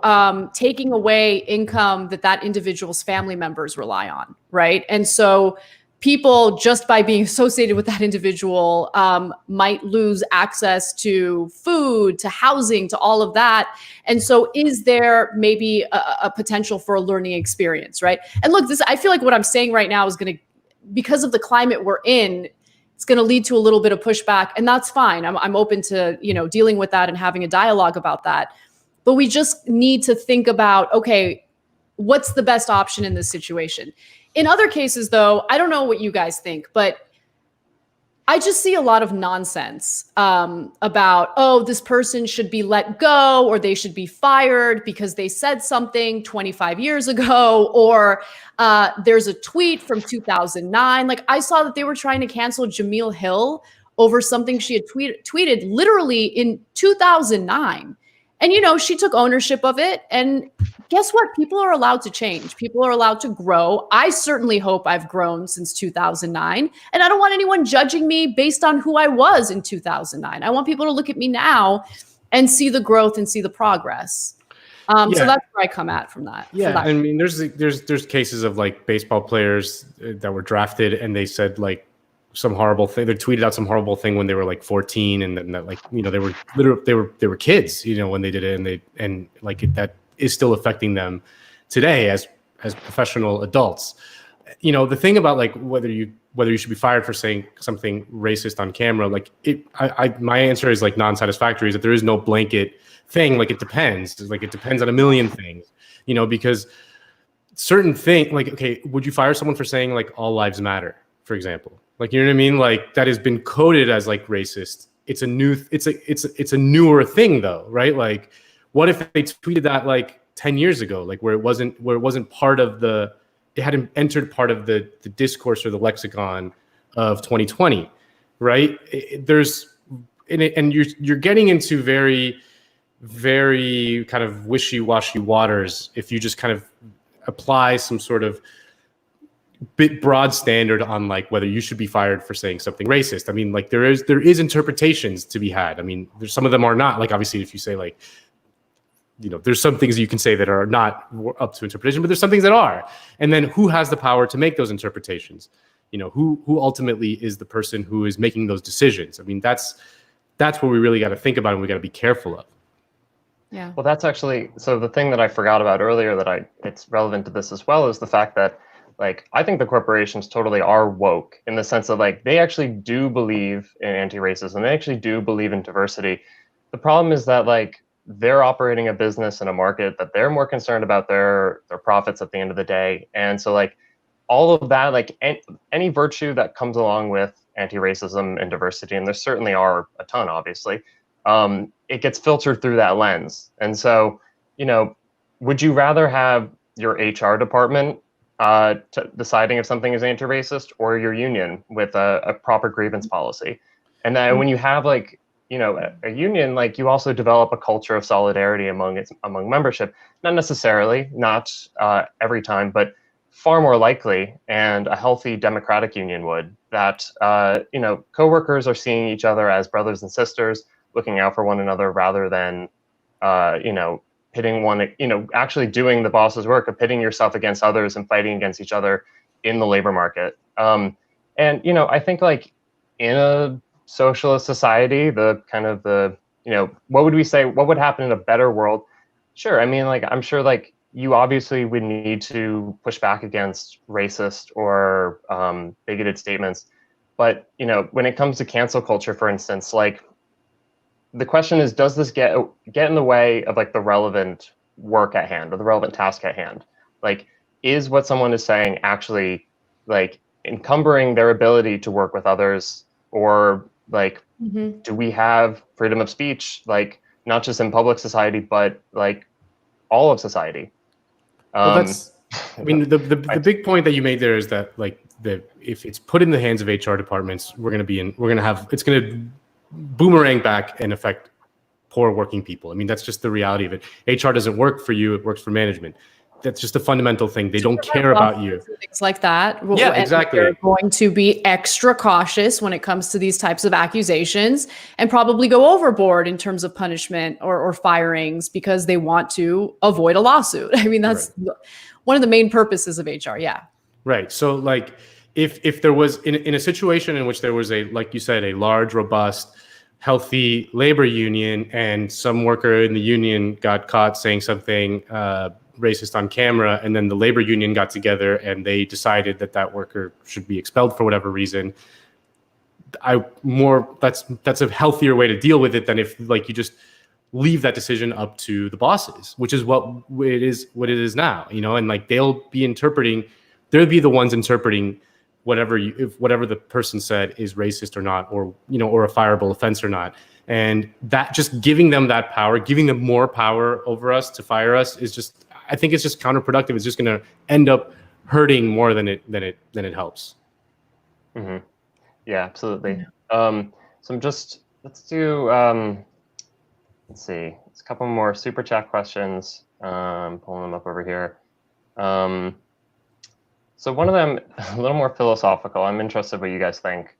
S1: taking away income that individual's family members rely on, right? And so people, just by being associated with that individual, might lose access to food, to housing, to all of that. And so is there maybe a potential for a learning experience, right? And look, I feel like what I'm saying right now is going to, because of the climate we're in, it's going to lead to a little bit of pushback, and that's fine. I'm open to, dealing with that and having a dialogue about that. But we just need to think about, okay, what's the best option in this situation? In other cases, though, I don't know what you guys think, but I just see a lot of nonsense about, oh, this person should be let go, or they should be fired because they said something 25 years ago, or there's a tweet from 2009. Like, I saw that they were trying to cancel Jameel Hill over something she had tweeted literally in 2009. And, she took ownership of it. And guess what? People are allowed to change. People are allowed to grow. I certainly hope I've grown since 2009. And I don't want anyone judging me based on who I was in 2009. I want people to look at me now and see the growth and see the progress. So that's where I come at from that.
S2: Yeah, I mean, there's cases of like baseball players that were drafted and they said like some horrible thing. They tweeted out some horrible thing when they were like 14, and then that, like, they were kids, when they did it, and that is still affecting them today as professional adults. The thing about like whether you should be fired for saying something racist on camera, like my answer is like non-satisfactory, is that there is no blanket thing. Like, it depends. Like, it depends on a million things, because certain things, like, okay, would you fire someone for saying like all lives matter, for example? Like, you know what I mean? Like, that has been coded as like racist. It's a newer thing though, right? Like, what if they tweeted that like 10 years ago, like where it wasn't part of it hadn't entered part of the discourse or the lexicon of 2020, right? And you're getting into very, very kind of wishy-washy waters if you just kind of apply some sort of bit broad standard on like whether you should be fired for saying something racist. I mean, like there is interpretations to be had. I mean, there's some of them are not, like, obviously if you say like, there's some things you can say that are not up to interpretation, but there's some things that are. And then who has the power to make those interpretations? Who ultimately is the person who is making those decisions? I mean, that's what we really got to think about and we got to be careful of.
S1: Yeah.
S12: Well, that's actually, so the thing that I forgot about earlier it's relevant to this as well, is the fact that, like, I think the corporations totally are woke in the sense that, like, they actually do believe in anti-racism. They actually do believe in diversity. The problem is that, like, they're operating a business in a market that they're more concerned about their profits at the end of the day. And so, like, all of that, like, any virtue that comes along with anti-racism and diversity, and there certainly are a ton, obviously, it gets filtered through that lens. And so, would you rather have your HR department deciding if something is anti-racist, or your union with a proper grievance policy? And then when you have, like, a union, like, you also develop a culture of solidarity among membership. Not necessarily, not every time, but far more likely, and a healthy democratic union would, that coworkers are seeing each other as brothers and sisters, looking out for one another, rather than pitting one, actually doing the boss's work of pitting yourself against others and fighting against each other in the labor market. And I think, like, in a socialist society, what would we say, what would happen in a better world? Sure, I mean, like, I'm sure, like, you obviously would need to push back against racist or bigoted statements, but when it comes to cancel culture, for instance, like, the question is, does this get in the way of, like, the relevant work at hand or the relevant task at hand? Like, is what someone is saying actually, like, encumbering their ability to work with others, or, like, do we have freedom of speech, like, not just in public society, but, like, all of society?
S2: Well, I mean, the big point that you made there is that, like, if it's put in the hands of HR departments, it's going to boomerang back and affect poor working people. I mean, that's just the reality of it. HR doesn't work for you; it works for management. That's just a fundamental thing. They don't care about you.
S1: Things like that.
S2: Yeah, exactly.
S1: They're going to be extra cautious when it comes to these types of accusations, and probably go overboard in terms of punishment or firings, because they want to avoid a lawsuit. I mean, that's one of the main purposes of HR. Yeah.
S2: Right. So, like, if there was in a situation in which there was like you said, a large, robust, healthy labor union, and some worker in the union got caught saying something racist on camera, and then the labor union got together and they decided that worker should be expelled for whatever reason, that's a healthier way to deal with it than if like you just leave that decision up to the bosses, which is what it is now, you know, and like they'll be the ones interpreting whatever the person said is racist or not, or, you know, or a fireable offense or not. And that just giving them that power, giving them more power over us to fire us is just, I think it's just counterproductive. It's just going to end up hurting more than it helps.
S12: Mm-hmm. Yeah, absolutely. So let's do, let's see, it's a couple more super chat questions. Pulling them up over here. So one of them, a little more philosophical. I'm interested what you guys think.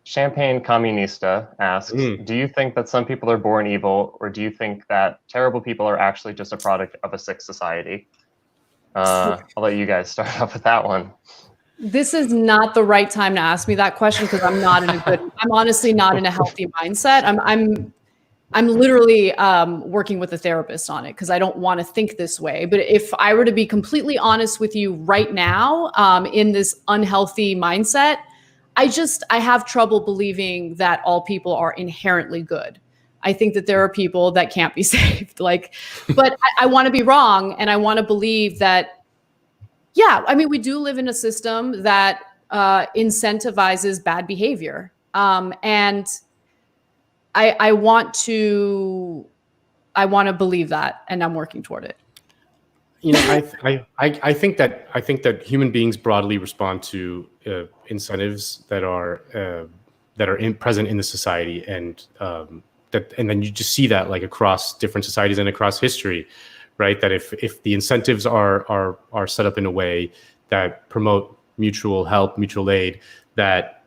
S12: Champagne Communista asks, do you think that some people are born evil, or do you think that terrible people are actually just a product of a sick society? I'll let you guys start off with that one.
S1: This is not the right time to ask me that question because I'm honestly not in a healthy mindset. I'm literally working with a therapist on it because I don't want to think this way. But if I were to be completely honest with you right now, in this unhealthy mindset, I have trouble believing that all people are inherently good. I think that there are people that can't be saved. But I want to be wrong, and I want to believe that, yeah, I mean, we do live in a system that incentivizes bad behavior. And I want to believe that, and I'm working toward it.
S2: You know, I think that human beings broadly respond to incentives that are present in the society, and then you just see that like across different societies and across history, right? That if the incentives are set up in a way that promote mutual help, mutual aid, that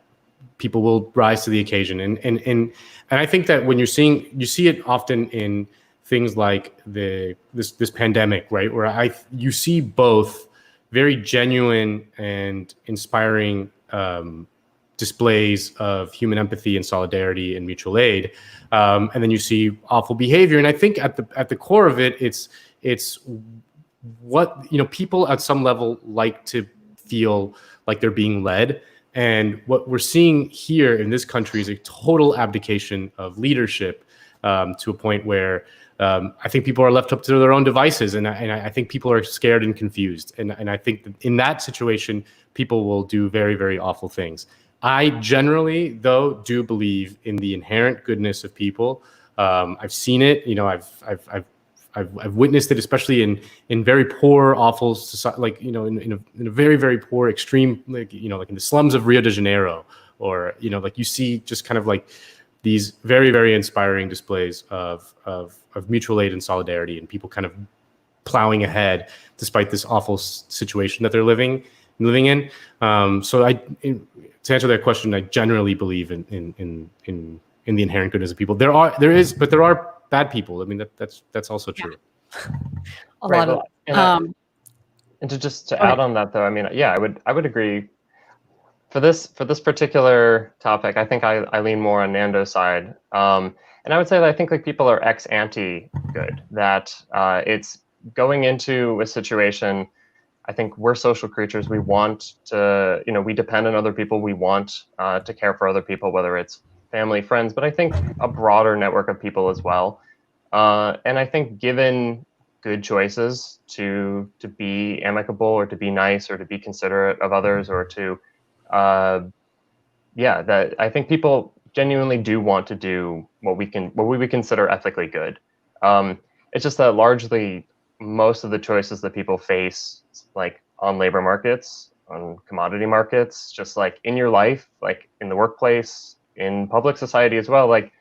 S2: people will rise to the occasion. And I think that when you see it often in things like this pandemic, right, where you see both very genuine and inspiring displays of human empathy and solidarity and mutual aid, and then you see awful behavior. And I think at the core of it, it's what, you know, people at some level like to feel like they're being led. And what we're seeing here in this country is a total abdication of leadership, to a point where I think people are left up to their own devices, and I think people are scared and confused. And I think that in that situation, people will do very, very awful things. I generally, though, do believe in the inherent goodness of people. I've seen it. You know, I've witnessed it, especially in very poor, awful society, like, you know, in a very, very poor, extreme, like, you know, like in the slums of Rio de Janeiro, or, you know, like you see just kind of like these very, very inspiring displays of mutual aid and solidarity, and people kind of plowing ahead despite this awful situation that they're living in. So to answer that question, I generally believe in the inherent goodness of people. There are bad people. I mean, that's also true.
S1: A lot of
S12: and to add on that, though, I mean, yeah, I would agree. For this particular topic, I think I lean more on Nando's side, and I would say that I think like people are ex ante good. That it's going into a situation. I think we're social creatures. We want to, you know, we depend on other people. We want to care for other people, whether it's family, friends, but I think a broader network of people as well. And I think given good choices to be amicable, or to be nice, or to be considerate of others, or to, that I think people genuinely do want to do what we would consider ethically good. It's just that largely most of the choices that people face, like on labor markets, on commodity markets, just like in your life, like in the workplace, in public society as well, like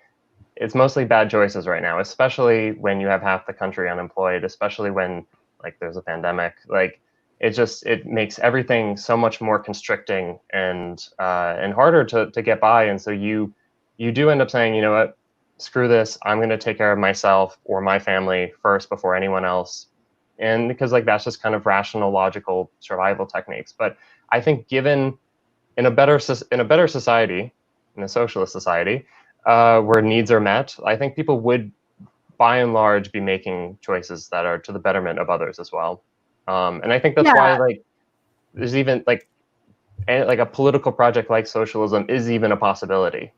S12: it's mostly bad choices right now, especially when you have half the country unemployed, especially when like there's a pandemic. Like it makes everything so much more constricting and harder to get by. And so you do end up saying, you know what, screw this, I'm going to take care of myself or my family first before anyone else. And because like that's just kind of rational, logical survival techniques. But I think given in a better society, in a socialist society, where needs are met, I think people would, by and large, be making choices that are to the betterment of others as well. And I think that's why, like, there's even like like a political project like socialism is even a possibility.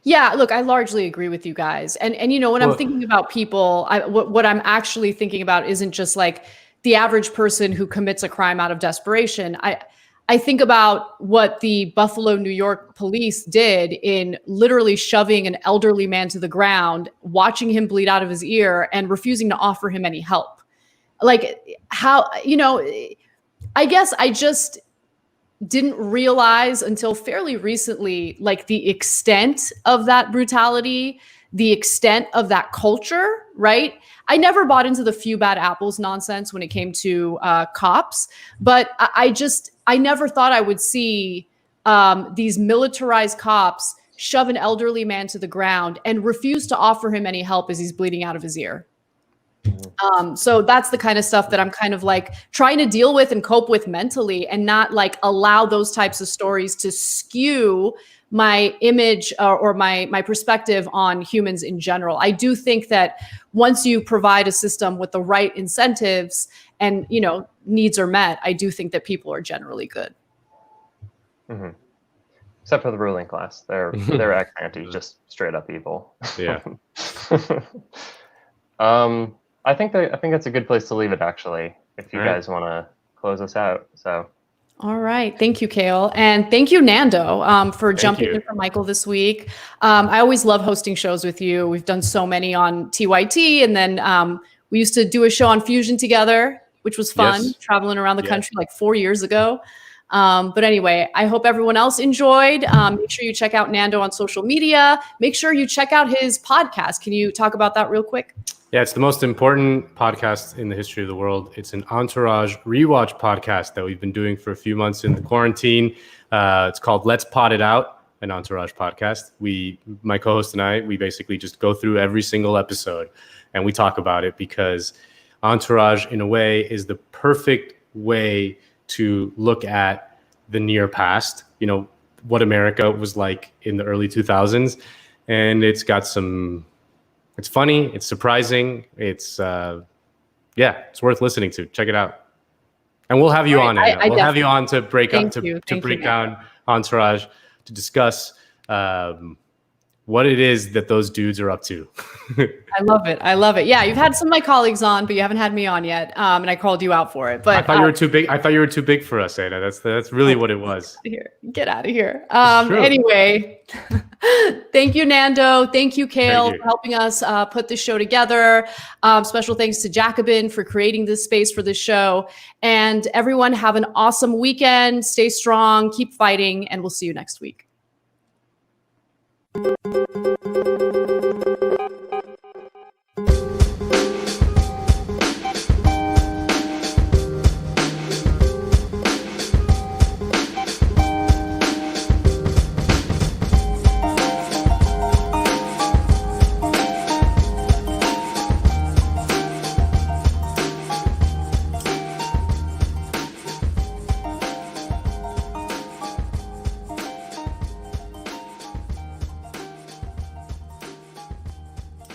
S1: Yeah, look, I largely agree with you guys. And you know, when I'm thinking about people, what I'm actually thinking about isn't just like the average person who commits a crime out of desperation. I think about what the Buffalo, New York police did in literally shoving an elderly man to the ground, watching him bleed out of his ear, and refusing to offer him any help. Like, how, you know, I guess I just didn't realize until fairly recently, like, the extent of that brutality, the extent of that culture, right? I never bought into the few bad apples nonsense when it came to cops, but I never thought I would see these militarized cops shove an elderly man to the ground and refuse to offer him any help as he's bleeding out of his ear. So that's the kind of stuff that I'm kind of like trying to deal with and cope with mentally, and not like allow those types of stories to skew my image or my perspective on humans in general. I do think that once you provide a system with the right incentives and, you know, needs are met, I do think that people are generally good.
S12: Mm-hmm. Except for the ruling class. They're ex ante, just straight up evil.
S2: Yeah.
S12: I think that's a good place to leave it, actually, if you guys want to close us out. So.
S1: All right. Thank you, Kale. And thank you, Nando, for jumping in for Michael this week. I always love hosting shows with you. We've done so many on TYT, and then we used to do a show on Fusion together, which was fun, traveling around the country like 4 years ago. But anyway, I hope everyone else enjoyed. Make sure you check out Nando on social media. Make sure you check out his podcast. Can you talk about that real quick?
S2: Yeah, it's the most important podcast in the history of the world. It's an Entourage rewatch podcast that we've been doing for a few months in the quarantine. It's called Let's Pod It Out, an Entourage podcast. My co-host and I, we basically just go through every single episode and we talk about it, because Entourage, in a way, is the perfect way to look at the near past, you know, what America was like in the early 2000s. And it's got it's funny, it's surprising, it's worth listening to. Check it out. And we'll have you on, Anna. We'll have you on to break down Entourage, to discuss what it is that those dudes are up to.
S1: I love it. I love it. Yeah, you've had some of my colleagues on, but you haven't had me on yet. And I called you out for it. But
S2: I thought you were too big. I thought you were too big for us, Anna. That's really what it was.
S1: Get out of here. Anyway, thank you, Nando. Thank you, Kale, for helping us put this show together. Special thanks to Jacobin for creating this space for this show. And everyone, have an awesome weekend. Stay strong, keep fighting, and we'll see you next week.